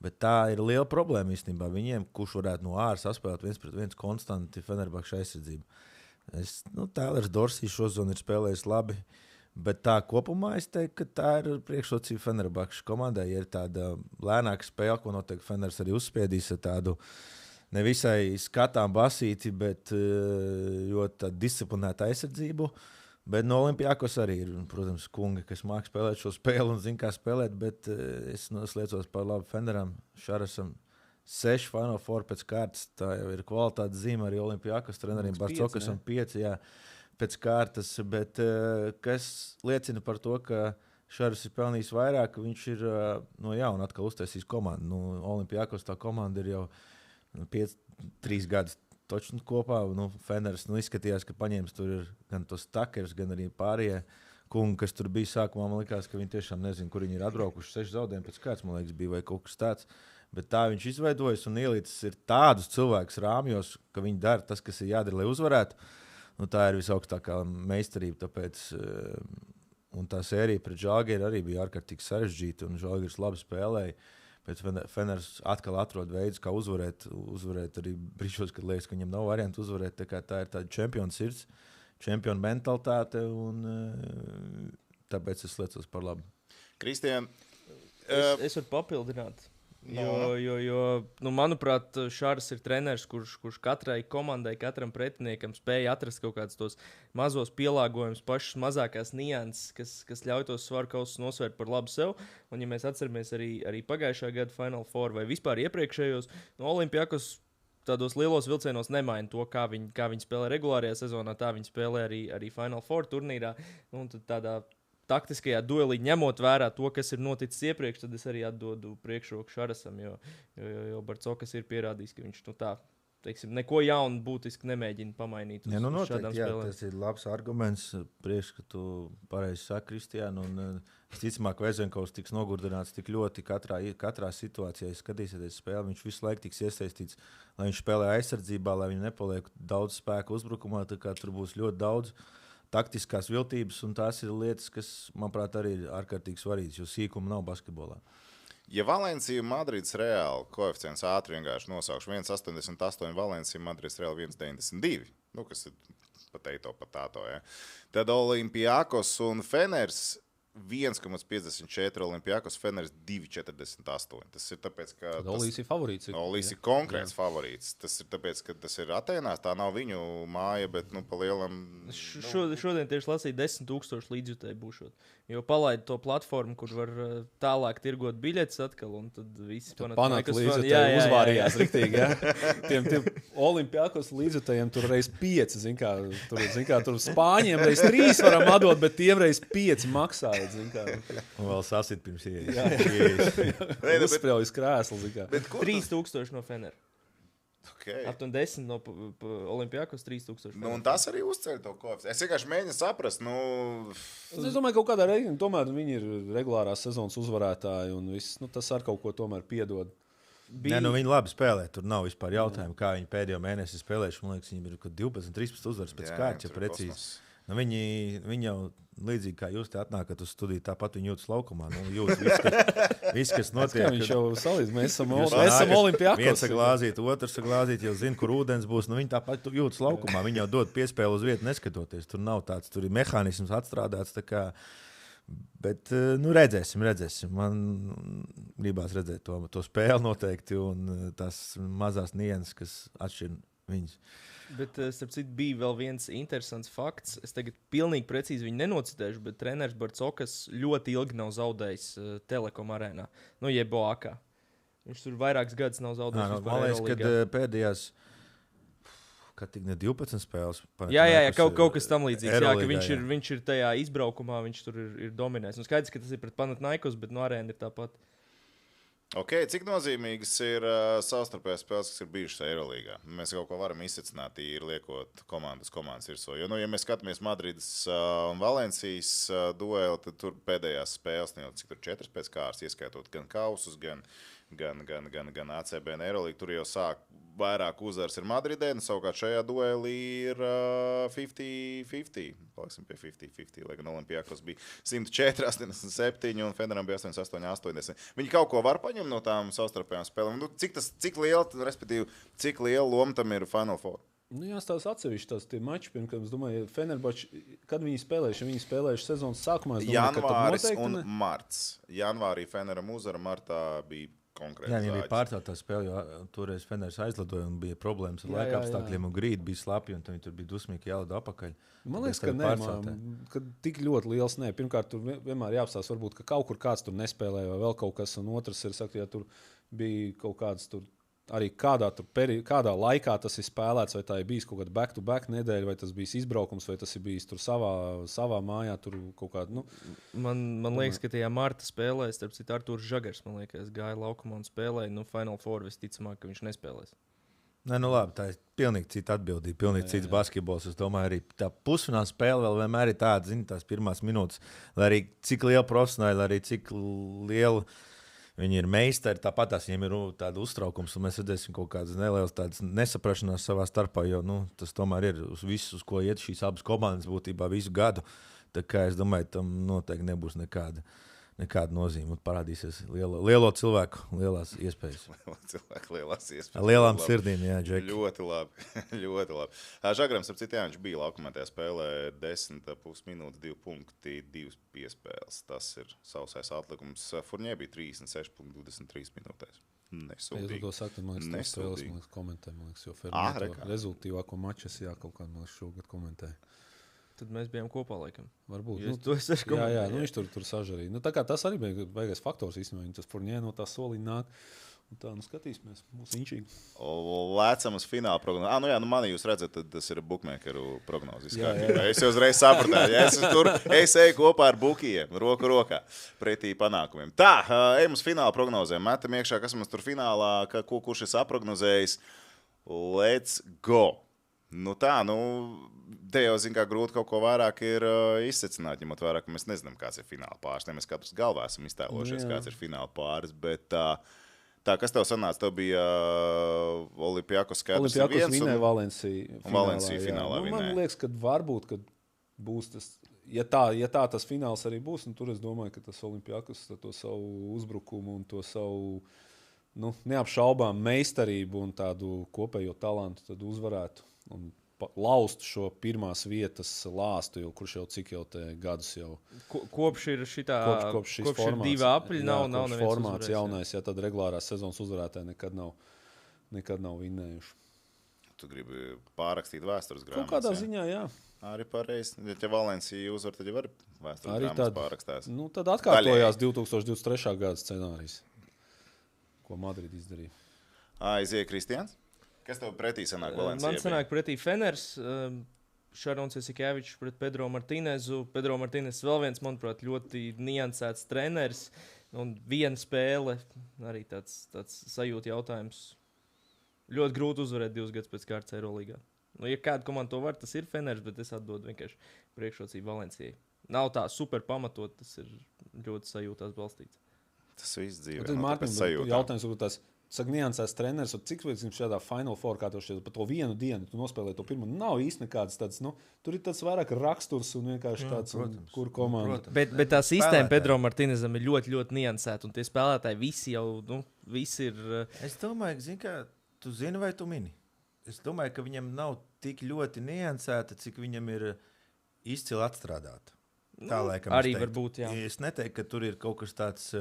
B: Bet tā ir liela problēma īstenībā viņiem, kurš varētu no āras saspēlēt 1-1 konstanti Fenerbahča aizsardzību. Tēlers Dorsijs šozonu ir spēlējis labi, bet tā kopumā es teiktu, ka tā ir priekšrocība Fenerbahča komandai. Ja ir tāda lēnāka spēle, ko noteikti Feners arī uzspiedīs ar tādu nevisai skatām basīti, bet ļoti disciplinēta aizsardzību. Bet no Olimpiakos arī ir, protams, kungi, kas māca spēlēt šo spēli un zina, kā spēlēt. Bet es liecos par labu Feneram, Šarasam. 6 Final Four pēc kārtas. Tā jau ir kvalitātes zīme arī Olimpiakos treneriem Barcokasam 5 pēc kārtas. Bet kas liecina par to, ka Šaras ir pelnījis vairāk, viņš ir no jauna atkal uztaisījis komandu. Olimpiakos tā komanda ir jau 3 gadus. Točni kopā, Feners izskatījās, ka paņēmis tur ir gan tos takers, gan arī pārējie kungi, kas tur bija sākumā. Man liekas, ka viņi tiešām nezina, kur viņi ir atbraukuši 6 zaudējumi pēc kārtas, man liekas, bija vai kaut kas tāds. Bet tā viņš izveidojas un ielicis ir tādus cilvēkus rāmjos, ka viņi dara tas, kas ir jādara, lai uzvarētu. Tā ir visaugstākā meistarība, tāpēc un tā sērija pret Žalgiru arī bija ārkārtīgi sarežģīta un Žalgiris labi spēlēja. Bet Feners atkal atrod veidus, kā uzvarēt arī brīžos, kad liekas, ka viņam nav variantu uzvarēt. Tā ir tāda čempiona sirds, čempiona mentalitāte, un tāpēc es liecos par labu.
A: Kristian,
F: es varu papildināt. Jo manuprāt, Šārs ir treneris, kurš katrai komandai, katram pretiniekam spēja atrast kaut kādus tos mazos pielāgojumus, pašas mazākās nianses, kas ļauj tos svaru kausus nosvērt par labu sev. Un, ja mēs atceramies arī pagājušā gada Final Four vai vispār iepriekšējos, Olimpiakos tādos lielos vilcienos nemaina to, kā viņi spēlē regulārajā sezonā, tā viņi spēlē arī Final Four turnīrā. Un tad tādā taktiskajā duelī, ņemot vērā to, kas ir noticis iepriekš, tad es arī atdodu priekšroku Šarasam, jo Barcokas ir pierādījis, ka viņš neko jaunu būtiski nemēģina pamainīt uz šādām spēlēm.
B: Tas ir labs arguments, prieks, ka tu pareizi saki, Kristiāna, un visticamāk Vezenkovs tiks nogurdināts tik ļoti katrā situācijā, ja skatīsieties spēli, viņš visu laiku tiks iesaistīts, lai viņš spēlē aizsardzībā, lai viņi nepaliek daudz spēku uzbrukumā, tā kā tur būs ļoti daudz taktiskās viltības, un tās ir lietas, kas, manuprāt, arī ir ārkārtīgi svarīgas, jo sīkuma nav basketbolā.
A: Ja Valencija un Madrids Reāli koeficients ātri vienkārši nosaukšu 1,88, Valencija un Madrids Reāli 1,92, kas ir pateikto patāto, ja. Tad Olimpiakos un Feners 1,54, Olimpiakos Feners 2,48. Tas ir tāpēc, ka
C: Olīs ir favorīts.
A: Olīs ir konkrēts favorīts. Tas ir tāpēc, ka tas ir Atēnās, tā nav viņu māja, bet pa lielam...
F: Šodien tieši lasīju 10,000 līdzjutēji būšot. Jo palaid to platformu, kur var tālāk tirgot biļetes atkal, un tad visi
C: panāk līdzjutēji uzvārījās riktīgi, jā. Tiem Olimpiakos līdzjutējiem tur reiz 5, zin kā, tur Spāņiem reiz 3 varam atdot, bet tiem reiz 5 maksāja.
B: Un vēl sasit pirms
C: uzspļaujas krēslu.
F: 3,000 no Fenera.
A: Okay.
F: Aptuveni 10 no Olimpiakos 3,000.
A: Un tas arī uzceļ to koeficientu. Es vienkārši mēģinu saprast.
C: Es domāju, ka kaut kādā reiķinā tomēr viņi ir regulārās sezonas uzvarētāji un viss, tas ar kaut ko tomēr piedod.
B: Viņi labi spēlē. Tur nav vispār jautājumu, kā viņi pēdējo mēnesi spēlējuši. Man liekas, viņiem ir 12, 13 uzvaras pēc kārtas, ja precīzi. Viņi jau līdzīgi kā jūs te atnākat uz studiju, tāpat viņi jūtas laukumā. Jūtas viss, kas notiek.
C: Viņš jau salīdz, mēs esam Olimpiakos.
B: Viens glāzīt, otrs glāzīt, jau zina, kur ūdens būs. Viņi tāpat jūtas laukumā. Viņi jau dod piespēli uz vietu neskatoties. Tur nav tāds, tur ir mehānisms atstrādāts. Bet redzēsim. Man gribās redzēt to spēli noteikti un tās mazās nianses, kas atšķir viņus.
F: Bet, starp citu, bija vēl viens interesants fakts. Es tagad pilnīgi precīzi viņu nenocitēšu, bet treneris Barcokas ļoti ilgi nav zaudējis Telekom arēnā, jeb OAK. Viņš tur vairākus gadus nav zaudējis.
B: Man liekas, kad pēdējās, kad tik ne 12 spēles.
F: Jā, kaut kas tam līdzīgs. Jā, ka viņš ir tajā izbraukumā, viņš tur ir dominējis. Skaidrs, ka tas ir pret Panathinaikos, bet no arēna ir tāpat.
A: Okay, cik nozīmīgas ir savstarpējās spēles, kas ir bijušas Eirolīgā? Mēs kaut ko varam izsecināt, ir liekot komandas virsū. Jo, ja mēs skatāmies Madrides un Valencijas dueli, tad tur pēdējās spēles, cik tur 4 pēc kārtas, ieskaitot gan kausus, gan ACB un Eirolīgu, tur jau sāk vairāk uzvaras ir Madridē, un savukārt šajā duelī ir 50-50. Paliksim pie 50-50, lai gan Olimpiakos bija 104-87 un Feneram bija 88-80. Viņi kaut ko var paņemt no tām savstarpējām spēlēm? Nu, cik liela loma tam ir Final Four?
C: Nu, jāstāsta atsevišķi tās tie mači, pirmkārt, es domāju, Fenerbahčs, kad viņi spēlējuši sezonas sākumā, es domāju,
A: Janvāris un marts. Janvārī Feneram uzvara, martā bija konkrēti.
B: Jā, viņi bija pārceltā spēle, jo toreiz Feners aizlidoja un bija problēmas ar laika apstākļiem un grīdi bija slapji un viņi tur bija dusmīgi jālido apakaļ.
C: Man liekas, ka tik ļoti liels nē. Pirmkārt, tur vienmēr jāapstāsta, varbūt, ka kaut kur kāds tur nespēlēja vai vēl kaut kas, un otrs ir, saka, ja tur bija kaut kāds tur arī kādā laikā tas ir spēlēts, vai tā ir bijis kaut kāda back-to-back nedēļa, vai tas bijis izbraukums, vai tas ir bijis tur savā mājā. Tur kaut kāda,
F: Man liekas, ka tajā marta spēlē, starp citu, Artūrs Žagars, man liekas, gāja laukumā un spēlēja. Final Four visticamāk, ka viņš nespēlēs.
B: Nē, nu labi, tā ir pilnīgi cita atbildība, pilnīgi cits basketbols. Es domāju, arī tā pusfināla spēle vēl vienmēr ir tāda, tās pirmās minūtes, lai arī cik liela profesionāli, lai arī cik liela viņi ir meistari, tāpat tās viņiem ir tāda uztraukums, un mēs redzēsim kaut kādas nelielas tādas nesaprašanās savā starpā, jo tas tomēr ir uz visu, uz ko iet šīs abas komandas būtībā visu gadu. Tā kā es domāju, tam noteikti nebūs nekāda nozīme. Parādīsies lielo cilvēku lielās iespējas.
A: Lielās iespējas.
B: Ar lielām sirdīm, jā, Džeki.
A: Ļoti labi. Ļoti labi. Žagrams, ap citu, viņš bija laukumā tajā spēlē 10,5 minūtes, 2 punkti, 2 piespēles. Tas ir sausais atlikums. Furnjē bija 36,23 minūtēs. Nesūdīgi.
C: Ja tu to saki, man liekas, tas spēles komentē, jo Fermēto rezultīvāko maču es kaut kā šogad komentēju.
F: Tad mēs bijām kopā, laikam.
C: Varbūt.
F: Jā,
C: viņš tur sažarīja. Tā kā tas arī bija baigais faktors īstenībā. Tas Furnjē no tā soliņa nāk. Un tā, skatīsimies. Būs inčīgi.
A: Lēcam uz fināla prognozi. Mani jūs redzat, tad tas ir bookmakeru prognozes. Es jau uzreiz sapratu. Es eju kopā ar bukijiem, roku rokā, pretī panākumiem. Tā, ejam uz fināla prognozēm. Metam iekšā, kas mums tur finālā, kurš ir saprognozējis. Let's go! Te jau, kā grūti kaut ko vairāk ir izsecināt, ņemot vērā, ka mēs nezinām, kāds ir fināla pāris. Mēs katrs galvā esam iztēlojušies, kāds ir fināla pāris, bet tā, kas tev sanāca? Tev bija Olimpiakos skaidrs
C: Olimpiakos un vinēja Valenciju.
A: Valenciju finālā vinēja.
C: Man liekas, ka varbūt, kad būs tas, ja tā tas fināls arī būs, un tur es domāju, ka tas Olimpiakos to savu uzbrukumu un to savu neapšaubām meistarību un tādu kopējo talantu tad uzvarētu. Un laust šo pirmās vietas lāstu, kurš jau cik jau te gadus jau.
F: Kopš ir šitā,
C: kopš
F: ir 2 apļi, nav neviens
C: formāts jaunais, ja tad regulārās sezonas uzvarētāji nekad nav vinnējuši.
A: Tu gribi pārrakstīt vēstures grāmatas?
C: Kaut kādā ziņā, jā.
A: Arī pareizi. Ja Valencija uzvar, tad jau var vēstures grāmatas pārrakstās.
C: Tad atkārtojās 2023. gada scenārijs, ko Madrid izdarīja.
A: Aizie Kristians? Kas tev pretī sanāk Valencijai?
F: Man sanāk pretī Feners, Šarons Jasikevičs pret Pedro Martinezu. Pedro Martinez vēl viens, manuprāt, ļoti niansēts treneris. Un viena spēle, arī tāds sajūta jautājums. Ļoti grūti uzvarēt 2 gadus pēc kārtas Eirolīgā. Ja kāda komanda to var, tas ir Feners, bet es atdodu vienkārši priekšrocību Valencijai. Nav tā super pamatot, tas ir ļoti sajūtās balstīts.
A: Tas viss dzīvē.
C: Tad Mārtiņ, jautājums, varbūt tās saka, niansēs treneris, un cik vajag šādā Final Four, kā to šķiet, pa to vienu dienu tu nospēlēji to pirmo, nav īsti nekāds tāds, tur ir tāds vairāk raksturs un vienkārši tāds, kur komanda.
F: Bet tā sistēma Pedro Martinezam ir ļoti, ļoti niansēta, un tie spēlētāji visi jau, visi ir...
B: Es domāju, tu zini vai tu mini? Es domāju, ka viņam nav tik ļoti niansēta, cik viņam ir izcili atstrādāta. Tā, laikam,
F: arī varbūt, jā.
B: Es neteiktu, ka tur ir kaut kas tāds...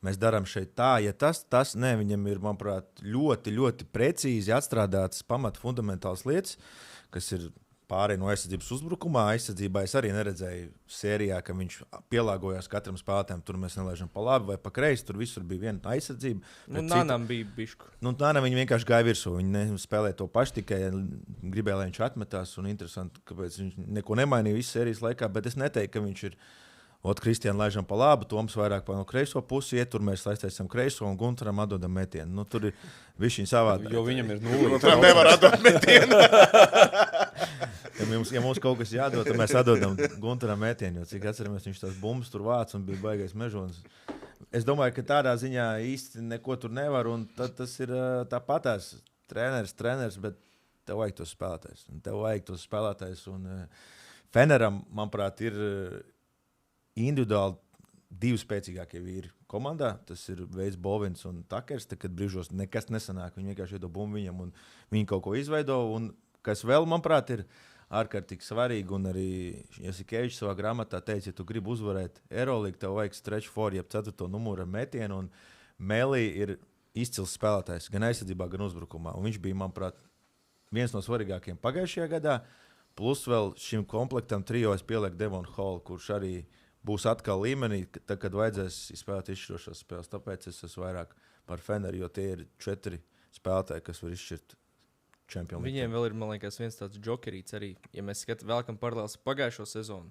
B: Mēs darām šeit tā, ja tas ne, viņam ir, manuprāt, ļoti, ļoti precīzi atstrādātas pamata fundamentālas lietas, kas ir pārēj no aizsardzības uzbrukumā. Aizsardzībā es arī neredzēju sērijā, ka viņš pielāgojās katram spēlētājam. Tur mēs nelaižam pa labi vai pa kreisi, tur visur bija viena aizsardzība.
F: Nanam bija bišku.
B: Nanam viņi vienkārši gāja virsū. Viņi spēlēja to pašu, tikai gribēja, lai viņš atmetās. Un interesanti, kāpēc viņš neko nemainīja visas sērijas laikā, bet es neteiktu, ka viņš ir Kristiānu laižam pa labu, Toms vairāk pa no kreiso pusi iet, tur mēs aiztaisam kreiso un Guntaram atdodam metienu. Nu, tur ir višķiņ savādāk.
C: Jo viņam ir 0.
A: Guntaram nevar atdot metienu.
B: Ja mums kaut kas jādod, tad mēs atdodam Guntaram metienu, jo cik atceramies, viņš tās bumbas tur vāc un bija baigais mežons. Es domāju, ka tādā ziņā īsti neko tur nevar, un tad tas ir tāpatās treneris, bet tev vajag tos spēlētājs. Un Feneram, manuprāt, ir individuāli 2 spēcīgākie vīri komandā. Tas ir Veids Bovins un Takers, tad, kad brīžos nekas nesanāk, viņi vienkārši iedo bumbu viņam un viņi kaut ko izveido. Un kas vēl, manuprāt, ir ārkārtīgi svarīgi, un arī Jasikevičs savā grāmatā teica, ja tu gribi uzvarēt Eurolīgu, tev vajag stretch for, jeb 4. numuru ar metienu, un Melī ir izcils spēlētājs gan aizsardzībā, gan uzbrukumā. Un viņš bija, manuprāt, viens no svarīgākajiem pagājušajā gadā, plus vēl šim komplektam trijos pieliek Devon Hall, kurš arī būs atkal līmenī, tad, kad vajadzēs izspēlēt izšķirošās spēles. Tāpēc es esmu vairāk par Feneru, jo tie ir 4 spēlētāji, kas var izšķirt čempionu.
F: Viņiem vēl ir, man liekas, viens tāds jokerīts arī. Ja mēs vēlkam paralēlis pagājušo sezonu.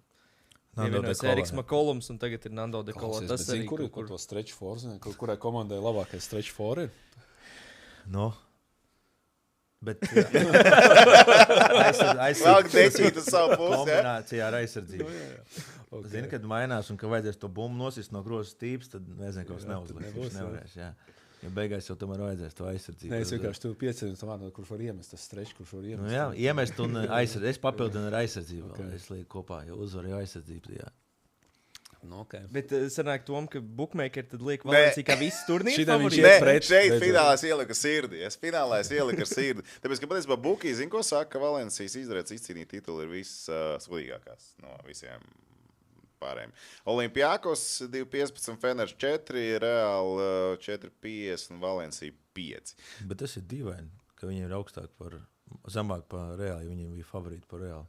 F: Pievienojas Eriks Makolums un tagad ir Nando De Colo.
C: Tas arī kur to stretch for, kurai komandai labākais stretch for ir?
B: No. Bet
A: Vēl deķīt uz savu pusi,
B: kombinācijā ar aizsardzību. Okay. Zini, kad mainās un ka vajadzēs to bumbu nosist no grozas tīps, tad nezinu, ka viņš nevarēs. Jā. Jo beigās jau tomēr vajadzēs to aizsardzību.
C: Nē, es vienkārši tu piecinu, kurš var iemest tas stretch, kurš var iemest.
B: Nu, jā, iemest un aizsardzību. Es papildinu ar aizsardzību. Okay. Es lieku kopā, jo uzvaru jau aizsardzību. Jā.
C: No, okay.
F: Bet sanāk Tom, ka bookmakeri tad liek Valencija kā visu turnīru
C: favorīti.
A: Nē, šeit finālā es ieliku sirdi. Ar sirdi. Tāpēc, ka patiesībā Buki, zin, ko saka, ka Valencijas izdarēts izcīnīt titulu ir viss sudīgākās no visiem pārējiem. Olimpiakos 2-15, Feners 4, Real 4-50 un Valencija 5.
B: Bet tas ir dīvaini, ka viņi ir augstāk par... Zemāk par Reāli, ja viņiem bija favorīti par Reāli.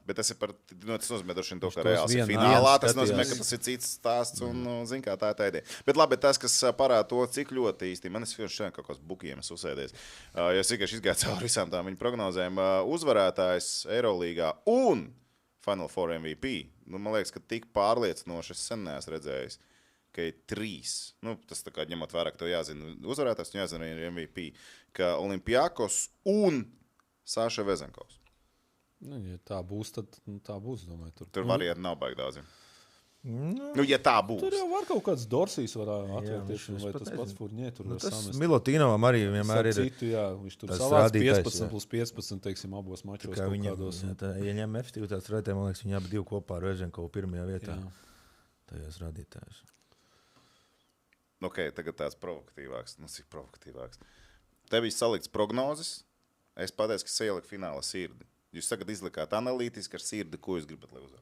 A: Bet tas ir par, tas nozīmē droši vien to, ka Reāls ir finālā. Tas nozīmē, ka tas ir cits stāsts un, zin kā, tā ir tā ideja. Bet labi, tas, kas parāda to, cik ļoti īsti, man es šodien kaut kāds bukiem uzsēdies. Ja es vienkārši izgāju cauri visām tām viņa prognozēm, uzvarētājs Eirolīgā un Final Four MVP, nu, man liekas, ka tik pārliecinoši es sen neesmu redzējis, ka ir 3. Nu, tas tā kā ņemot vērā, ka tev jāzina uzvarētājs un jāzina arī MVP, ka Olimpiakos un Saša Vezenkovs.
C: Nu, ja tā būs, tad tā būs, domāju.
A: Tur varianti nav baigi daudz. Nu, ja tā būs.
C: Tur jau var kaut kāds Dorsijs varētu atvērties, vai tas pats Furņē tur var
B: tas
C: samest.
B: Milotinovam arī vienmēr ir
C: citu, jā, viņš tur
B: tas
C: savāc
B: rādītājs,
C: 15+15, teiksim, abos mačos
B: kā
C: kaut
B: viņam,
C: kādos.
B: ja ņem efektivitātes rādītāji, man liekas, viņi abi 2 kopā ar Vezenkovu pirmajā vietā.
C: Jā.
B: Tajos rādītājos.
A: Ok, tagad tāds provokatīvāks. Nu, cik provokatīvāks. Tev bija salikts prognozes. Es pateicu, ka ieliku fināla sirdi. Jūs tagad izlikāt analītiski ar sirdi, ko jūs gribat, lai uzvar.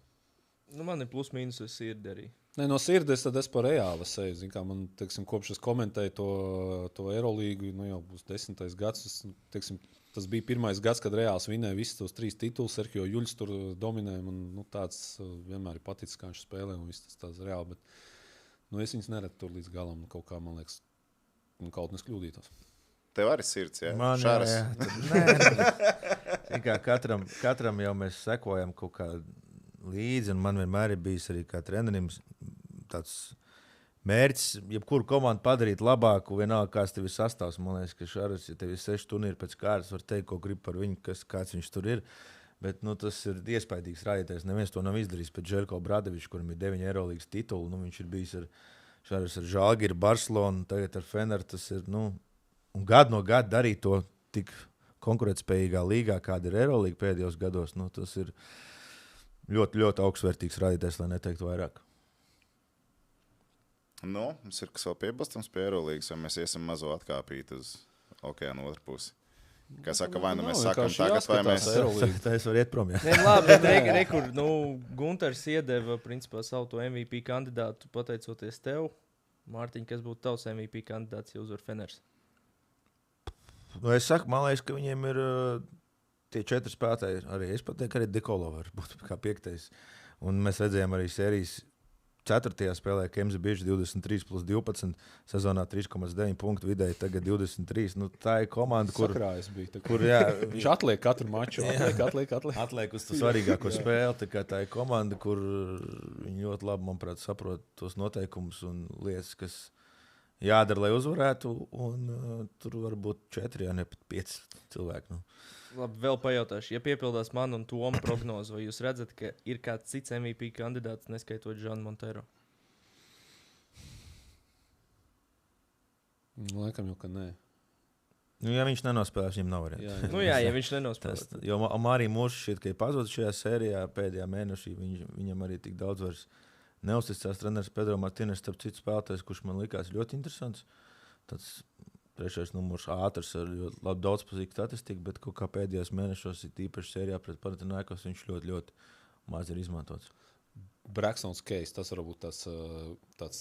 F: Nu, man ir plus mīnus ar sirdi arī.
C: Nē, no sirdes tad es par Reāli seju. Zin, kā man, teiksim, kopš es komentēju to Eirolīgu, nu jau būs 10. gads. Teiksim, tas bija pirmais gads, kad Reāls vinēja visus tos 3 titulus. Sergio Juļs tur dominēja. Man tāds vienmēr ir paticis, kā viņš spēlē un viss tas tāds Reāli. Bet es viņus neredzu tur līdz galam. Kaut kā, man liekas, kaut nes kļūdītos.
A: Tev arī sirds, jā?
B: Man,
A: Šāras.
B: Nē, katram jau mēs sekojam kaut kā līdzi, un man vienmēr ir bijis arī kā trenerim tāds mērķis, jebkuru komandu padarīt labāku, vienalga, kāds tev ir sastāvs. Man liekas, ka Šāras, ja tev ir 6 turnīri pēc kārtas, var teikt, ko grib par viņu, kāds viņš tur ir. Bet tas ir iespaidīgs rādītājs. Neviens to nav izdarījis pēc Željko Bradeviča, kuram ir 9 Eirolīgas tituli. Viņš ir bijis ar Šāras, ar Žalgiru, Barcelonu, tagad ar Feneru. Tas ir, un gadu no gada darīt to tik konkurētspējīgā līgā, kāda ir Eirolīga pēdējos gados. Tas ir ļoti, ļoti augstvērtīgs rādītājs, lai neteiktu vairāk.
A: Mums ir kas vēl piebilstams pie Eirolīgas, vai mēs iesim mazo atkāpīt uz okeāna otru pusi. Kā saka, vai nu mēs sākam tagad, vai mēs...
B: Tā es varu iet prom, jā.
F: Nē, labi, bet rekur, Gunters iedeva, principā, savu to MVP kandidātu, pateicoties tev. Mārtiņ, kas būtu tavs MVP kandidāts, ja uzvar Feners?
B: Es saku, man liekas, ka viņiem ir tie 4 spēlētāji. Arī es pateiktu, arī De Colo var būt kā 5. Un mēs redzējām arī sērijas 4. spēlē Kemzi Bieži 23+12, sezonā 3,9 punktu vidēji, tagad 23. Nu, tā ir komanda, kur
C: Viņš atliek katru maču.
B: Atliek uz to svarīgāko spēli. Tā ir komanda, kur viņi ļoti labi, manuprāt, saprot tos noteikumus un lietas, kas jādara, lai uzvarētu. Un tur var būt 4, ja ne pat 5 cilvēki. Nu.
F: Labi, vēl pajautāšu. Ja piepildās man un Toma prognoze, vai jūs redzat, ka ir kāds cits MVP kandidāts, neskaitot Žanu Montero?
C: Laikam jau, ka nē.
B: Nu, ja viņš nenospēlēs, viņam nav variants.
F: Ja viņš nenospēlēs.
B: Jo Marija Mūrs šķiet, ka ir pazudis šajā sērijā pēdējā mēnešī. Viņam arī tik daudz vairs neuzticās treneris Pedro Martínez, starp citu spēlētājs, kurš man likās ļoti interesants. Tāds 3. numurs ātrs ar ļoti daudzpazīgu statistiku, bet kaut kā pēdējos mēnešos, ir tīpaši sērijā pret Panathinaikos, viņš ļoti, ļoti maz ir izmantots.
C: Braxtons Case, tas varbūt tāds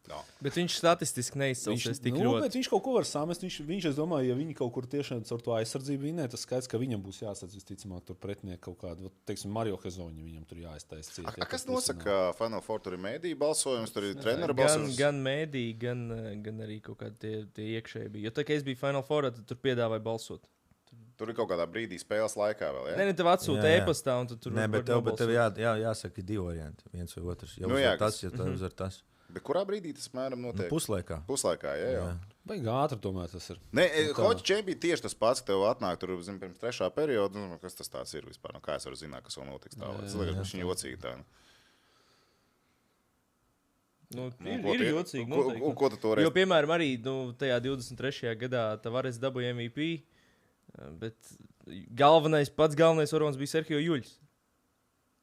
A: No.
F: Bet viņš statistiski neizcelsies tik ļoti.
C: Bet viņš kaut ko var samest. Viņš, es domāju, ja viņi kaut kur tiešām ar to aizsardzību vinē, tas skaidrs, ka viņam būs jāsadz visticamāk tur pretinieki kaut kādu, teiksim, Mario Hezoņu viņam tur jāiztais ciet.
A: Kas nosaka Final Four? Tur ir mēdī balsojums, tur ir trenera balsojums?
F: Gan mēdī, gan arī kaut kādi tie iekšēji bija. Jo tā, ka es biju Final Four, tad tur piedāvāja balsot.
A: Tur ir kaut kādā brīdī spēles laikā vēl, ja?
F: Nē, tev atsūta e-pastā, un tu tur
B: Nē, bet tev jāsaka 2 varianti, viens vai otrs. Ja uzvar tas, ja tev uzvar tas.
A: Bet kurā brīdī tas mēram notiek?
B: Puslaikā.
A: Puslaikā, jā.
C: Vai ātri tomēr tas ir?
A: Nē, Hoķi čempī tieši tas pats, ka tev atnāk tur, zin, pirms 3. perioda, nu, kas tas tāds ir vispār, nu, kā es varu zināt, kas vēl notiks tālāk. Tas liekas, viņa jocīgi tā.
F: Nu, ir jocīgi noteikti.
A: Ko tu toreiz?
F: Jo, piemēram, arī tajā 23. gadā Tavares dabūja MVP, bet pats galvenais varons bija Serhio Juļs.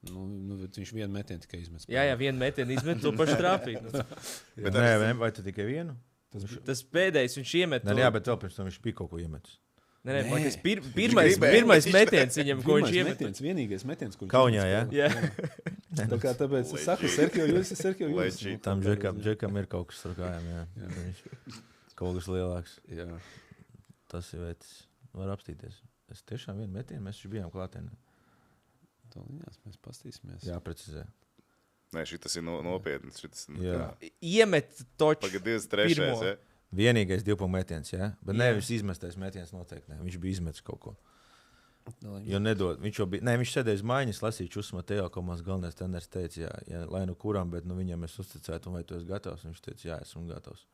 C: Nu, viņš vienu metienu tikai izmet.
F: Jā, vienu metienu izmet, to pašu trāpīt.
B: Nē, vai tu tikai vienu?
F: Tas pēdējais viņš iemet.
B: Jā, bet vēl pirms tam viņš bija kaut ko iemetis.
F: Nē, pirmais metiens viņam, ko viņš iemet.
C: Vienīgais metiens, ko viņš
B: Kaunijā,
F: jā?
C: Tāpēc es saku, Serhio Juļs ir Serhio Juļs.
B: Tam Džekam ir kaut kas ar kājām, jā. Kaut kas lielāks.
C: Jā.
B: Tas ir veids. Var apstīties. Es tiešām vienu metienu, mēs bijām klātienē.
C: Mēs pastīsimies.
B: Jā, precizē.
A: Nē, šitas ir nopietns.
F: Iemet toču.
A: Pagad 23. Ja?
B: Vienīgais 2 metiens, jā? Bet nevis izmestais metiens noteikti. Ne. Viņš bija izmetis kaut ko. Jo nedod. Viņš sēdēja uz maiņas, lasīja Čus Mateo, komandas galvenais treneris teica, jā, lai nu kuram, bet viņam es uzticētu, un vai tu esi gatavs? Viņš teica, jā, esmu gatavs.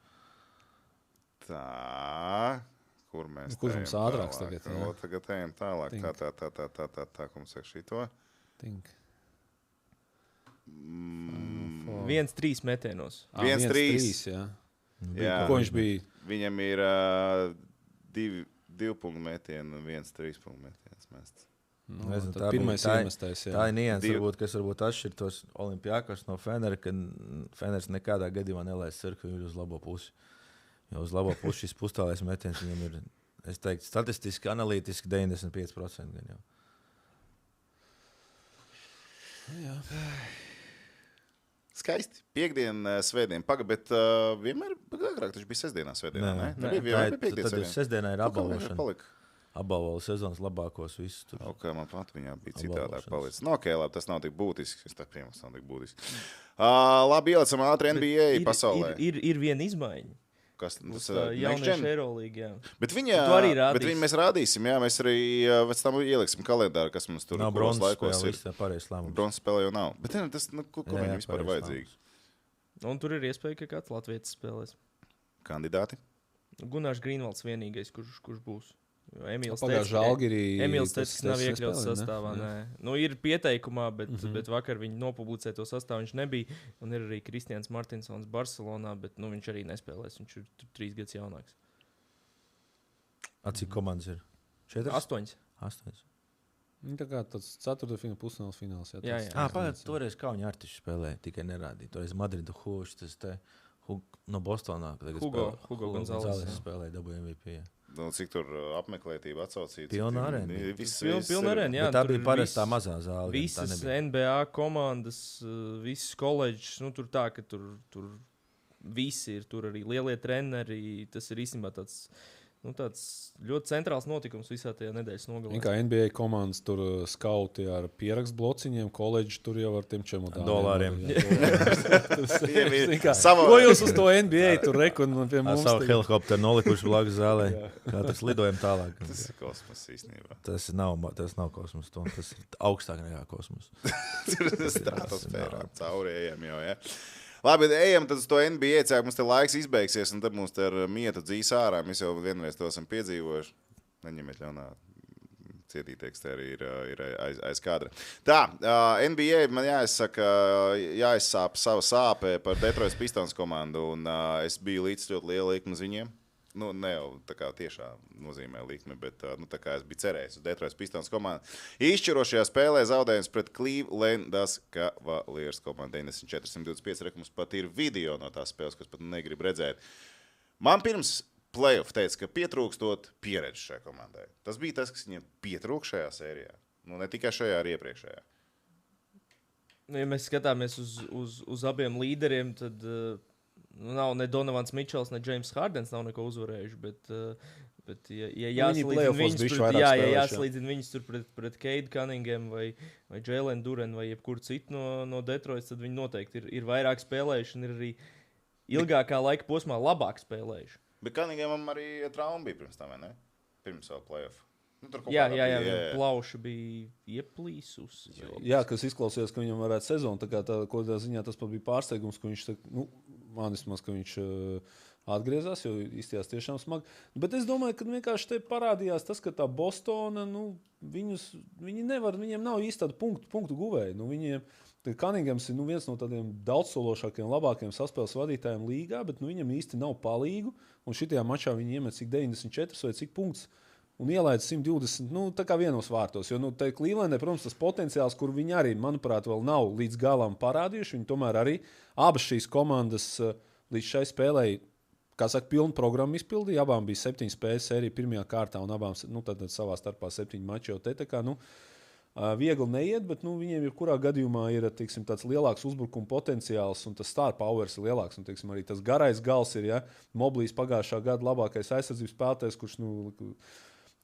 A: Tā... Kur mēs
C: mums ātrāks tagad?
A: Tagad ejam tālāk. Tā, ko mums saka šito?
C: Tink.
F: 1-3 metienos.
A: 1-3,
C: jā. Ko viņš bija?
A: Viņam ir 2 punktu metienu un 1-3 punktu metiens mests.
C: Nezinu, tā pirmais iemestais, jā.
B: Tā ir nianse, kas varbūt atšķir tos Olimpiakos no Fenera, ka Feners nekādā gadījumā nelaist Serhiju Juļu uz labo pusi. Jo uz labo pusi šis pustālais metiens viņam ir, es teiktu, statistiski, analītiski 95% gan jau.
C: Jā.
A: Skaisti. Piektdien, svētdien. Bet vienmēr agrāk taču bija sestdienā, svētdienā, ne?
B: Nebija piektdien, tad sestdienā ir apbalvošana. Apbalvoja sezonas labākos visus tur.
A: Ok, man pat viņā bija citādāk palicis. Nu, ok, labi, tas nav tik būtiski. Es tā priemu, tas nav tik būtiski. Labi, ielicam ātri NBA pasaulē.
F: Ir viena izmaiņa.
A: Kas
F: tas jauniešu Eirolīga, jā.
A: Bet viņi mēs rādīsim, jā, mēs arī pēc tam ieliksim kalendāru, kas mums tur kuros laikos ir. Bronzas spēle jau nav. Bet tas, ko viņi vispār vajadzīgi?
F: Un tur ir iespēja, ka kāds latvietis spēlēs.
A: Kandidāti?
F: Gunārs Grīnvalds vienīgais, kurš būs. Emīls Teicis nav iekļauts sastāvā. Nu, ir pieteikumā, bet vakar viņi nopublicēja to sastāvu, viņš nebija. Un ir arī Kristians Martinsons Barcelonā, bet viņš arī nespēlēs. Viņš ir 3 gadus jaunāks.
B: Cik komandas ir? 4?
F: 8.
C: Tā kā tāds 4. pusfināls.
B: Jā. Toreiz Kauņa Artišs spēlēja, tikai nerādīja. Toreiz Madridu Huš, tas te no Bostonā.
F: Hugo Gonzales
B: spēlēja, dabūja MVP.
A: Cik tur apmeklētība atsaucīta?
B: Pilna arēna.
F: Pilna arēna, jā.
B: Tā bija parastā mazā zāle.
F: Visas NBA komandas, visas koledžas, tur tā, ka tur visi ir, tur arī lielie treneri. Tas ir īstenībā tāds tāds ļoti centrāls notikums visā tajā nedēļas nogalē.
C: Kā NBA komandas tur skauti ar pierakstu blociņiem, koledži tur jau ar tiem čemodāniem.
B: Dolāriem.
C: Ko jūs uz to NBA tur rekun pie mums?
B: Savu helikopteru nolikuši blakus zālē. Kā tas lidojam tālāk.
A: Tas ir kosmos īstenībā.
B: Tas nav kosmos. Tas ir augstāk nekā kosmos.
A: Tur ir stratosfērā. Cauri ejam jau, ja. Labi, ejam tad uz to NBA, cāk mums te laiks izbeigsies, un tad mums te ar mietu dzīs ārā. Mēs jau vienreiz to esam piedzīvojuši. Neņemiet ļaunā, cietīteks te arī ir aiz kadra. Tā, NBA man jāizsāp sava sāpē par Detroit Pistons komandu, un es biju līdz ļoti liela likme uz viņiem. Nu, ne jau tā kā tiešā nozīmē likme, bet tā kā es biju cerējis uz Detroit Pistons komandu. Izšķirošajā spēlē zaudējums pret Clevelandas Cavaliers komandu 94-125. Mums pat ir video no tās spēles, kas pat negrib redzēt. Man pirms playoff teica, ka pietrūkstot pieredzi šajā komandai. Tas bija tas, kas viņiem pietrūk šajā sērijā. Nu, ne tikai šajā, arī iepriekšējā.
F: Ja mēs skatāmies uz abiem līderiem, tad nav ne Donovans Mičels, ne James Hardens nav neko uzvarējuši, bet ja jāslīdzina viņus tur pret Cade Cunningham vai Jalen Duren vai jebkuru citu no Detroits, tad viņi noteikti ir vairāk spēlējuši un ir arī ilgākā laika posmā labāk spēlējuši.
A: Bet Cunninghamam arī trauma bija pirms tam, vai ne? Pirms savu playoff.
F: Jā, plauša bija ieplīsusi.
C: Jā, kas izklausījās, ka viņam varētu sezonu. Tā kā kādā ziņā tas pat bija pārsteigums, ka viņš, ka viņš atgriezās, jo izstījās tiešām smagi. Bet es domāju, ka vienkārši te parādījās tas, ka tā Bostona, viņi nevar, viņiem nav īsti tādu punktu guvēji. Cunninghams ir viens no tādiem daudzsološākiem, labākiem saspēles vadītājiem līgā, bet viņam īsti nav palīgu. Un šitajā mačā viņi iemet cik 94 vai cik punktus. Un ielaida 120, tā kā vienos vārtos. Jo, te Clevelandē, protams, tas potenciāls, kur viņi arī, manuprāt, vēl nav līdz galam parādījuši. Viņi tomēr arī abas šīs komandas līdz šai spēlēji, kā saka, pilnu programmu izpildīja. Abām bija 7 spēles sērija pirmajā kārtā un abām, tad savā starpā 7 mači jau te. Tā kā, viegli neiet, bet viņiem jebkurā gadījumā ir, teiksim, tāds lielāks uzbrukuma potenciāls un tas star powers ir lielāks. Un, teiksim, arī tas garais gals ir, Moblīs pagājušā gada labākais aizsardzības spēlētājs, kurš,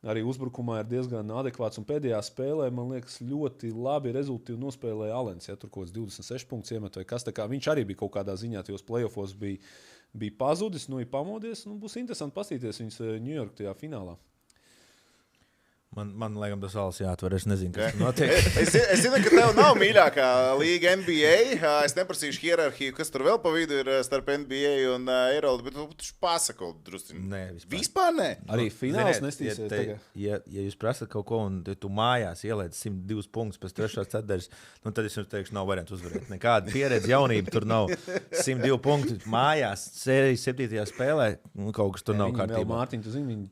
C: arī uzbrukumā ir diezgan adekvāts. Un pēdējā spēlē, man liekas, ļoti labi rezultīvi nospēlēja Alens. Ja tur kaut kāds 26 punktus iemet vai kas. Tā kā viņš arī bija kaut kādā ziņā, tajos playoffos bija pazudis, ir pamodies. Būs interesanti paskatīties viņus Ņujorkā tajā finālā.
B: Man liekas, tas valsts jāatver. Es nezinu, kas tur notiek.
A: Es zinu, ka tev nav mīļākā līga NBA. Es neprasīšu hierarhiju, kas tur vēl pa vidu ir starp NBA un Eiroldu, bet tu pasako drusciņ.
B: Nē,
A: vispār nē.
C: Arī fināls nestīsiet.
B: Ja jūs prasat kaut ko un tu mājās ielaid 102 punktus pēc 3. ceturdaļas, tad es jums teikšu, nav variantu uzvarēt. Nekāda pieredze, jaunība tur nav. 102 punkti mājās, sērijas 7. spēlē, kaut kas tur nav kārtībā.
C: Mārtiņ, tu zini, viņi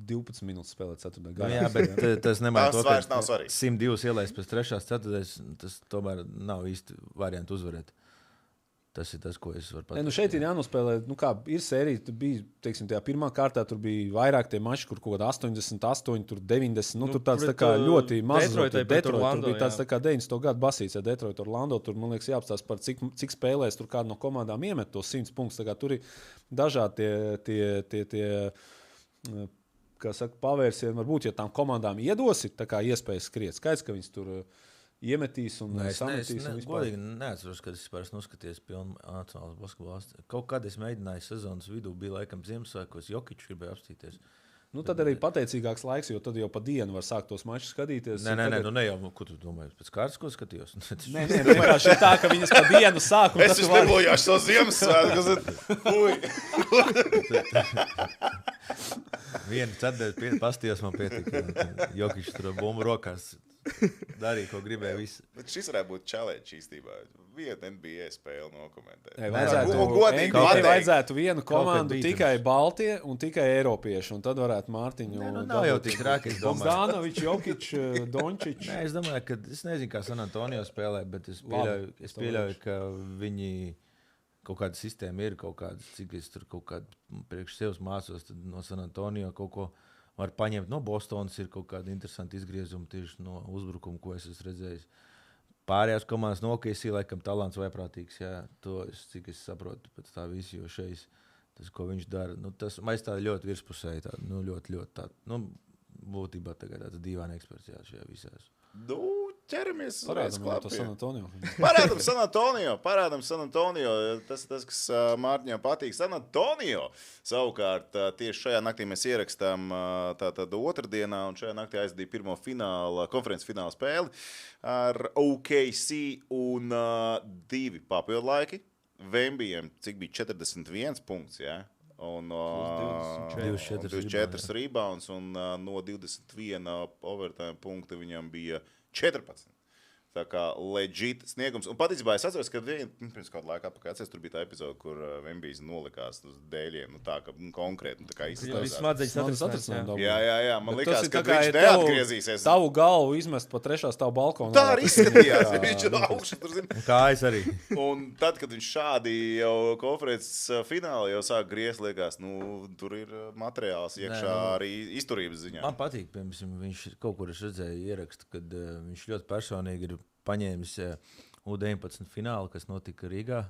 C: 12 minūtes spēlē ceturtdaļā.
B: Bet tas nemaina to, ka
A: 102
B: ielaist pēc 3. ceturtdaļas, tas tomēr nav īsti variantu uzvarēt. Tas ir tas, ko es varu pateikt.
C: Šeit ir jānospēlē, kā ir sērija, tur bija, teiksim, tajā pirmā kārtā tur bija vairāk tie mači, kur kaut kāda 88, tur 90, tur tāds tā kā ļoti maz. Detroit, tur bija tāds tā kā 90. gadu basīts, Detroit, Orlando, tur, man liekas, jāapstās par cik spēlēs tur kāda no komandām iemet tos 100 punktus, tā kā tur ir dažādi tie kā saka, pavērsieni, varbūt, ja tām komandām iedosi, tā kā iespējas skriet. Skaidrs, ka viņas tur iemetīs un sametīs.
B: Es godīgi neatceros, kad es pāris noskaties pilnu nacionālas basketbolas. Kaut kad es mēģināju sezonas vidū, bija laikam Ziemassvētkos, Jokičs gribēja apstīties.
C: Tad arī pateicīgāks laiks, jo tad jau pa dienu var sākt tos mačus skatīties.
B: Nē, ne jau, ko tu domāji, pēc kārtas, ko skatījos?
C: Nē, vienkārši tā, ka viņas pa dienu sāk.
A: Es jūs nebojāšu savu Ziemassvētkus.
B: Vienu ceturtdienu pastījos man pietika. Jokičs tur bumbu rokās darīja, ko gribēja visi.
A: Bet šis varētu būt challenge īstībā. Viena NBA spēle nokomentēt.
C: Vajadzētu vienu komandu tikai Baltie un tikai Eiropieši. Un tad varētu Mārtiņu...
B: Nav jau tik rāk, es domāju.
C: Bogdanovičs, Jokičs, Dončičs.
B: Nē, es domāju, ka es nezinu, kā San Antonio spēlē, bet es pieļauju, ka viņi... Kaut kāda sistēma ir, kaut kāda, cik es tur kaut kādu priekš sevis mācos, tad no San Antonio kaut ko var paņemt. No Bostonas ir kaut kāda interesanta izgriezuma tieši no uzbrukuma, ko es esmu redzējis. Pārējās komandas no OKC, laikam talants vaiprātīgs, jā, to cik es saprotu pēc tā visu, jo šeit Tas, ko viņš dara, tas mēs tādi ļoti virspusēji, ļoti tādi, būtībā tagad tāds dīvaini eksperts šajā visās.
A: Ķeramies
C: Parādam to San Antonio.
A: Parādam San Antonio. Tas, kas Mārtiņam patīk. San Antonio. Savukārt, tieši šajā naktī mēs ierakstām tātad otrdienā, un šajā naktī aizdīja pirmo konferences fināla spēli ar OKC un 2 papildu laiki. Vembijam, cik bija 41 punkts, jā? Un 24 rebounds, un no 21 overtime punkta viņam bija 14. Tā kā legit sniegums. Un patiesībā es atceros, ka pirms kādu laiku atpakaļ tur bija tā epizode, kur Vembijs nolikās uz dēļiem, tā kā konkrēti, tā kā izstāstās. Jā, man likās, ka viņš neatgriezīsies.
C: Tavu galvu izmest pa 3. stāvu balkonu.
A: Tā arī izskatījās, viņš augšu tur zina.
B: Kā es arī.
A: Un tad, kad viņš šādi jau konferences fināli jau sāk griezt, liekas, tur ir materiāls iekšā arī izturības ziņā.
B: Man patīk, piemēram, viņš kaut kur es redzēju ierakstu, kad viņš ļoti personīgi ir paņēmis U19 finālu, kas notika Rīgā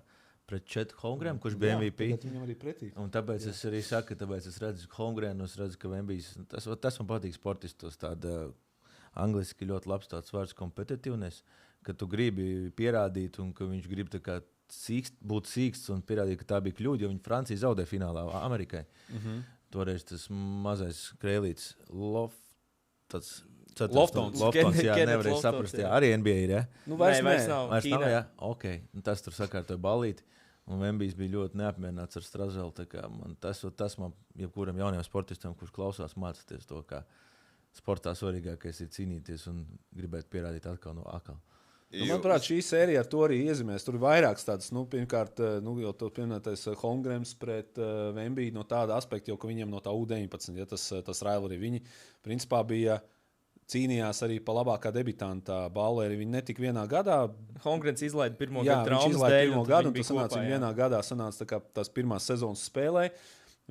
B: pret Četu Holmgrenu, kurš bija MVP.
C: Viņam arī pretī.
B: Un tāpēc es arī saku, tāpēc es redzu Holmgrenu, es redzu, ka Vembijs, tas man patīk sportistos, tāda angliski ļoti labs tāds vārds kompetitīvness, ka tu gribi pierādīt un ka viņš grib tā kā būt sīksts un pierādīt, ka tā bija kļūda, jo viņi Francija zaudēja finālā Amerikai. Toreiz tas mazais krēlīts Loftons, jā, nevarēja saprast, jā, arī NBA ir, jā?
F: Vairs nav.
B: Vairs nav, jā? Ok, tas tur sakārtoja balīti, un Vembijs bija ļoti neapmierināts ar Strazeli, tā kā tas man, jebkuram jaunajam sportistam, kurš klausās, mācīties to, kā sportā svarīgākais ir cīnīties un gribēt pierādīt atkal no akal.
C: Manuprāt, šī sērija ar to arī iezīmēs. Tur ir vairāks tāds, pirmkārt, jau to pieminētais Holmgrens pret Vembiju no tāda aspekta, jo ka viņam no tā U19, ja tas rivalry viņi principā bija cīnījās arī pa labākā debitanta balvu. Viņi netika vienā gadā.
F: Holmgrens izlaida pirmo
C: gadu
F: traumas
C: dēļ. Pirmo gadu, un tas sanāca viņu vienā gadā sanāca tās pirmās sezonas spēlē.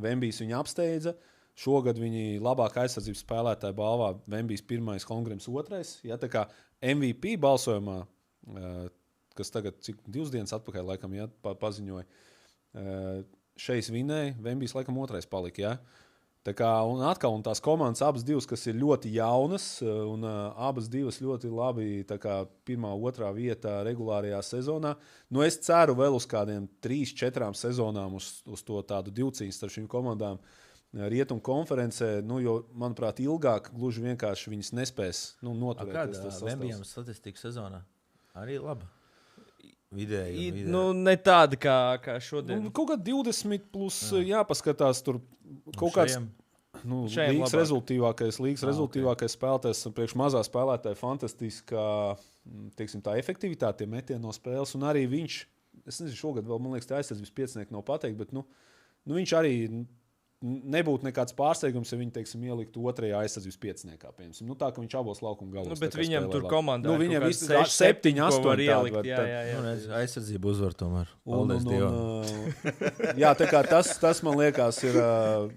C: Vembijs viņu apsteidza. Šogad viņi labākā aizsardzības spēlētāja balvā Vembijs 1, Holmgrens 2. Ja, tā kā MVP balsojumā, kas tagad 2 dienas atpakaļ laikam paziņoja, šeit vinēja, Vembijs laikam 2. palika. Ja. Tā kā, un atkal tās komandas abas divas, kas ir ļoti jaunas, un abas divas ļoti labi, tā kā 1., 2. vietā regulārajā sezonā. Es ceru vēl uz kādiem 3-4 sezonām uz to tādu divcīņu starp šīm komandām Rietumu konferencē, jo, manuprāt, ilgāk gluži vienkārši viņas nespēs noturēt.
B: Kāda Vembijam statistika sezonā? Arī laba. Vidēji.
F: Ne tāda kā šodien.
C: Kaut kā 20 plus jāpaskatās tur kaut kāds līgas rezultīvākais spēlētājs priekš mazā spēlētāja fantastiskā, teiksim, tā efektivitāte metienu no spēles, un arī viņš, es nezinu, šogad vēl, man liekas, tā aizsardzības piecinieki nav pateikt, bet viņš arī nebūtu nekāds pārsteigums, ja viņi, teiksim, ieliktu 2. aizsardzības pieciniekā. Tā, ka viņš abos laukuma galos.
F: Bet viņam tur komandā
C: viņam 7, 8
F: ielikt.
B: Aizsardzību uzvar tomēr. Paldies Dievam.
C: Jā, tā kā tas man liekas ir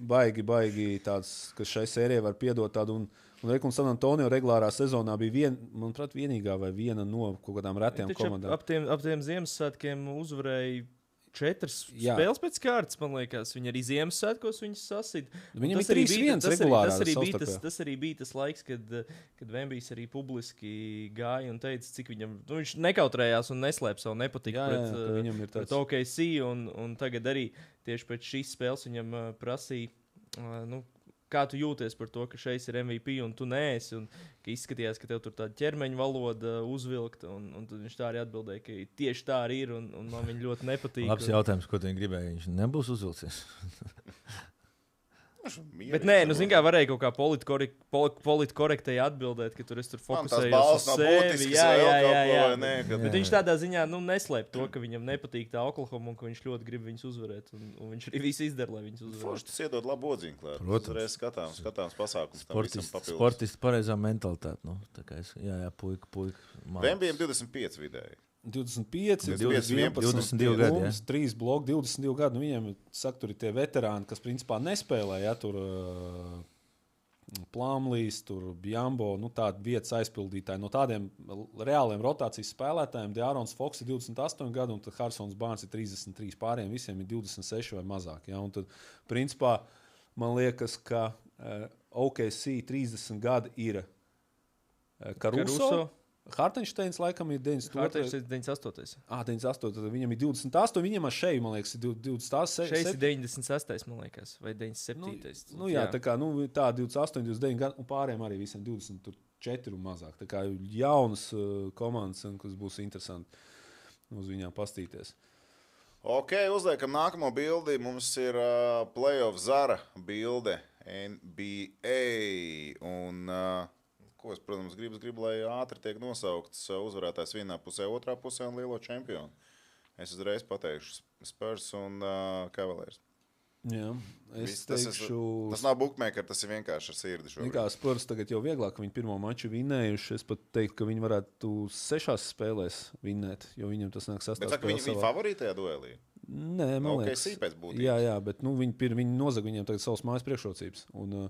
C: baigi tāds, kas šai sērijai var piedot tādu, un San Antonio regulārā sezonā bija manuprāt, vienīgā vai viena no kaut kādām retiem komandām.
F: Ap tiem Ziemassvētkiem uzvarēja 4 spēles pēc kārtas, man liekas. Viņi arī Ziemassvētkos viņus sasita.
C: Viņam ir 3-1 regulārā.
F: Tas arī bija tas laiks, kad Vembijs arī publiski gāja un teica, cik viņam, viņš nekautrējās un neslēp savu nepatiku pret OKC, un tagad arī tieši pēc šīs spēles viņam prasīja, kā tu jūties par to, ka šeit ir MVP un tu neesi, un ka izskatījās, ka tev tur tāda ķermeņa valoda uzvilkta, un tad viņš tā arī atbildēja, ka tieši tā arī ir, un man viņa ļoti nepatīk.
B: Labs jautājums, ko tu viņi gribēja, viņš nebūs uzvilcies.
F: Bet nē, zin kā, varēja kaut kā politkorektai atbildēt, ka tur es tur fokusējos uz sevi. Jā. Bet viņš tādā ziņā neslēp to, ka viņam nepatīk tā Oklahoma un ka viņš ļoti grib viņus uzvarēt. Un viņš arī visu izdara, lai viņus uzvarētu.
A: Forši tas iedod labu odziņu, klāt. Protams. Skatāms pasākums.
B: Sportisti pareizā mentalitāte. Tā kā puika.
A: Vembijam 25 vidēji.
C: 25,
B: 22 gadi.
C: 3 bloki, 22 gadi. Viņiem, saka, tur ir tie veterāni, kas principā nespēlē. Ja, tur Plumlees, tur Bjambo, tādi vietas aizpildītāji. No tādiem reāliem rotācijas spēlētājiem De'Arons Fox ir 28 gadu, un tad Harsons Barnes ir 33. Pārējiem visiem ir 26 vai mazāk. Ja? Un tad, principā, man liekas, ka OKC 30 gadi ir Caruso. Hartensteins laikam ir 98.
F: Hartensteins 98.
C: 98. Tad viņam ir 28. Viņam ar šeju, man liekas, ir 28.
F: Šeit ir 96. man liekas, vai 97.
C: Jā, tā kā tā 28, 29 gadi, un pārējiem arī visiem 24 un mazāk. Tā kā jaunas komandas, kas būs interesanti uz viņām pastīties.
A: Ok, uzliekam nākamo bildi. Mums ir playoff zara bilde NBA. Un... Ko es, protams, gribu, lai ātri tiek nosaukts uzvarētājs vienā pusē, otrā pusē un lielo čempionu. Es uzreiz pateikšu Spurs un Cavaliers.
C: Jā,
A: tas nav bookmaker, tas ir vienkārši ar sirdi šobrīd.
C: Kā Spurs tagad jau vieglāk, ka viņi pirmo maču vinnējuši. Es pat teiktu, ka viņi varētu 6 spēlēs vinnēt, jo viņam tas nāk sastāvs.
A: Bet saka, viņi favorīti tajā duelī?
C: Nē, man liekas.
A: OKC pēc būtības.
C: Jā, bet viņi nozaga viņiem tagad savas mājas priekšrocības. Un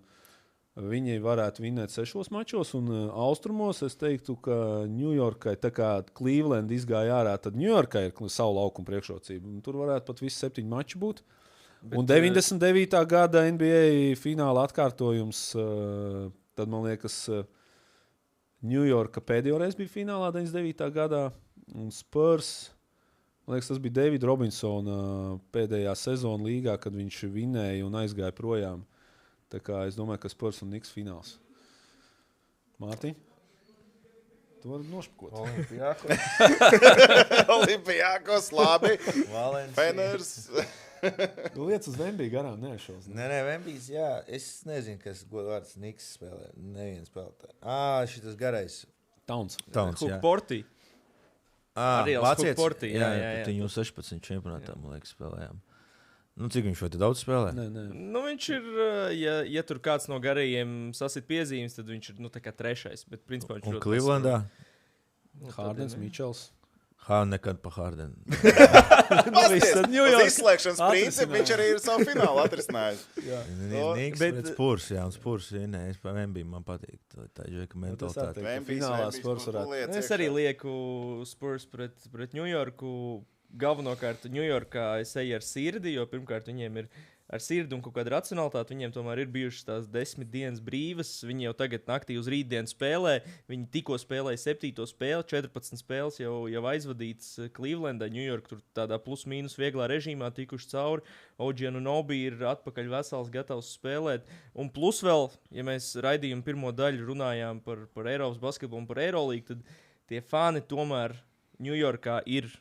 C: viņi varētu vinnēt 6 mačos, un austrumos es teiktu, ka Ņujorkai, tā kā Cleveland izgāja ārā, tad Ņujorkai ir savu laukumu priekšrocību. Un tur varētu pat visi 7 mači būt. Bet, un 99. gada NBA fināla atkārtojums, tad man liekas, Ņujorka pēdējo reizi bija finālā 99. gadā, un Spurs, man liekas, tas bija Davida Robinsona pēdējā sezona līgā, kad viņš vinnēja un aizgāja projām. Tā kā es domāju, ka Spurs un Knicks fināls. Mārtiņ? Tu vari nošpakot.
A: Olimpijakos, labi. Feners.
C: Tu liec uz Vembiju garām, neešos.
B: Nē, Vembijs, jā. Es nezinu, kas vārds Knicks spēlē. Neviens spēlētāji. Šitas garais.
C: Towns,
F: jā. Portī.
B: Vācietis.
F: Portī, jā.
B: Viņu 16 čempionātā, man liekas, spēlējām. Cik viņš vai te daudz spēlē?
C: Nē.
F: Viņš ir, ja tur kāds no garajiem sasit piezīmes, tad viņš ir tā kā 3. Bet, principā, viņš
B: un Clevelandā?
C: Hardens, Mitchells.
B: Nekad pa Hardenu.
A: Uz izslēgšanas principu viņš arī ir savu finālu atrisinājis.
B: Nīks pret Spurs, jā, un Spurs, nē, es pa Vembiju man patīk. Tā džeka mentalitāte.
C: Finālā Spurs varētu.
F: Es arī lieku Spurs pret Ņujorku. Galvenokārt Ņujorkā es eju ar sirdi, jo pirmkārt viņiem ir ar sirdi un kaut kāda racionalitāte. Viņiem tomēr ir bijušas tās 10 dienas brīvas. Viņi jau tagad naktī uz rītdienu spēlē. Viņi tikko spēlēja 7. spēli, 14 spēles jau aizvadītas Clevelandā. Ņujorka tur tādā plus-mínus vieglā režīmā tikuši cauri. OG Anunoby ir atpakaļ vesels, gatavs spēlēt. Un plus vēl, ja mēs raidījumu pirmo daļu runājām par Eiropas basketbolu un par Eirolīgu, tad tie fani tomēr Ņujorkā ir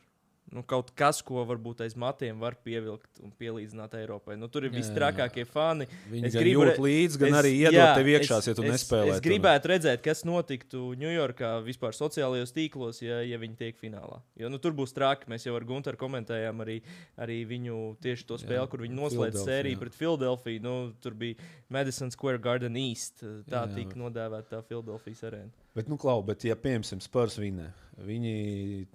F: kaut kas, ko varbūt aiz matiem var pievilkt un pielīdzināt Eiropai. Tur ir vistrakākie fani.
C: Viņi gan jūt līdzi, gan arī iedot tev iekšās, ja tu nespēlē.
F: Es gribētu redzēt, kas notiktu Ņujorkā vispār sociālajos tīklos, ja viņi tiek finālā. Jo tur būs traki. Mēs jau ar Gunteru komentējām arī viņu tieši to spēli, kur viņi noslēdz sēriju pret Philadelphiju. Tur bija Madison Square Garden East. Tā tika nodēvēta tā Philadelphijas arēna.
C: Bet ja piemēram Spurs vinnē, viņi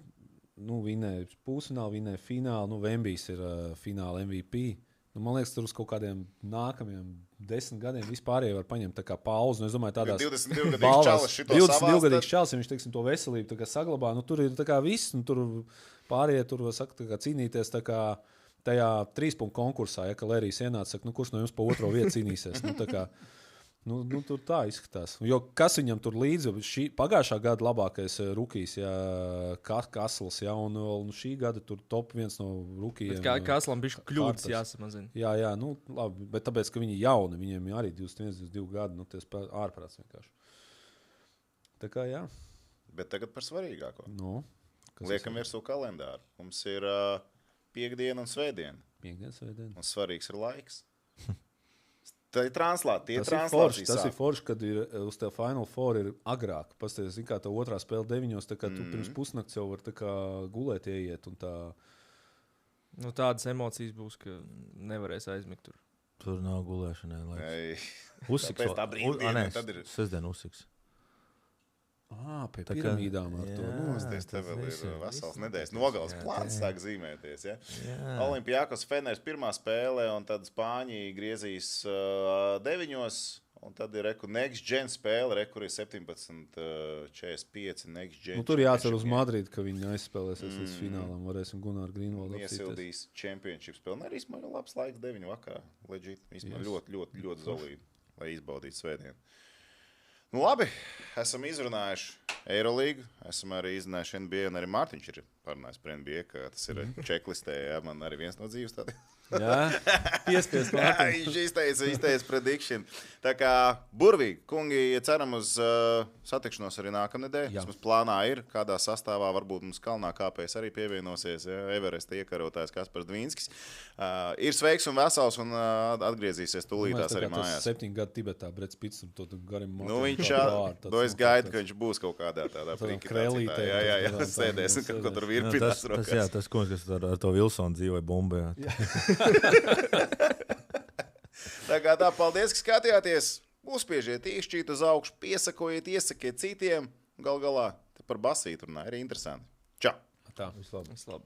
C: vinnēja pusfinālu, vinnēja finālu. Vembijs ir fināla MVP. Man liekas, tur uz kaut kādiem nākamajiem 10 gadiem vispārēji var paņemt tā kā pauzi. Es domāju, tādās 22-gadīgs čalis, ja viņš, teiksim, to veselību saglabā. Tur ir tā kā viss. Tur pārējie tur cīnīties tā kā tajā 3-punktu konkursā. Ja, ka Lērijs ienāca, saka, kurš no jums pa otro vietu cīnīsies? Tur tā izskatās. Jo kas viņam tur līdzi? Pagājušā gada labākais rukijs, Kasls, un šī gada tur top viens no rukijiem.
F: Kaslam bija kļūdas jāsamazina.
C: Jā, labi, bet tāpēc, ka viņi jauni, viņiem arī 21, 22 gadi, tie spēlē ārprāts vienkārši. Tā kā jā.
A: Bet tagad par svarīgāko.
C: Liekam
A: virsū kalendāru. Mums ir piekdiena un svētdiena. Un svarīgs ir laiks. Tā ir translācija.
C: Tas ir forši, kad ir uz tev Final Four ir agrāk. Pasties, kā tev otrā spēle 9, tā kā tu pirms pusnakts jau var tā kā gulēt ieiet un tā.
F: Tādas emocijas būs, ka nevarēs aizmigt tur.
B: Tur nav gulēšanai laiks.
A: Uzsiks. Pēc tā brīvdiena tad ir.
B: Sestdien uzsiks.
C: Pie piramīdām ar to.
A: Tev vēl ir vesels nedēļas nogals plāns sāk zīmēties. Ja? Olimpijakos Feners pirmā spēle, un tad Spāņi griezīs 9, Un tad ir Next Gen spēle, kur ir 17:45 Next Gen.
C: Nu, tur jācer uz Madridu, ka viņi aizspēlēsies līdz finālam. Varēsim Gunāru Grīnvaldu
A: Iesildīs Championship spēli. Nē, īstenībā ir labs laiks 9 vakarā. Legit. Īstenībā ļoti zolīdi, lai izbaudītu svētdienu. Nu labi, esam izrunājuši Eirolīgu, esam arī izrunājuši NBA, un arī Mārtiņš ir parunājis par NBA, ka tas ir čeklistē, jā, man arī viens no dzīves tādiem.
C: Jā, piespiest Mārtiņš.
A: Viņš izteica prediction. Tā kā burvīgi, kungi, ceram uz satikšanos arī nākamnedēļ. Mums plānā ir, kādā sastāvā varbūt mums kalnā kāpējs arī pievienosies, Everesta iekarotājs Kaspars Dvīnskis. Ir sveiks un vesels un atgriezīsies tūlītās arī mājās.
C: 7 gadu Tibetā Brets Pits un to garim
A: Nu, viņš gaida, ka viņš būs kaut kādā tādā
C: krēlītē.
A: Jā, sēdēs un kaut ko tur virpinās rokās.
B: Jā, tas kungs, kas ar to Wilsonu dzīvoja Bombajā.
A: Tā kā tā, paldies, ka skatījāties. Uzspiežiet īšķīt uz augšu, piesakojiet, iesakiet citiem. Gal galā, te par basītu runā, ir interesanti. Čau!
C: Tā.
F: Vislabāk.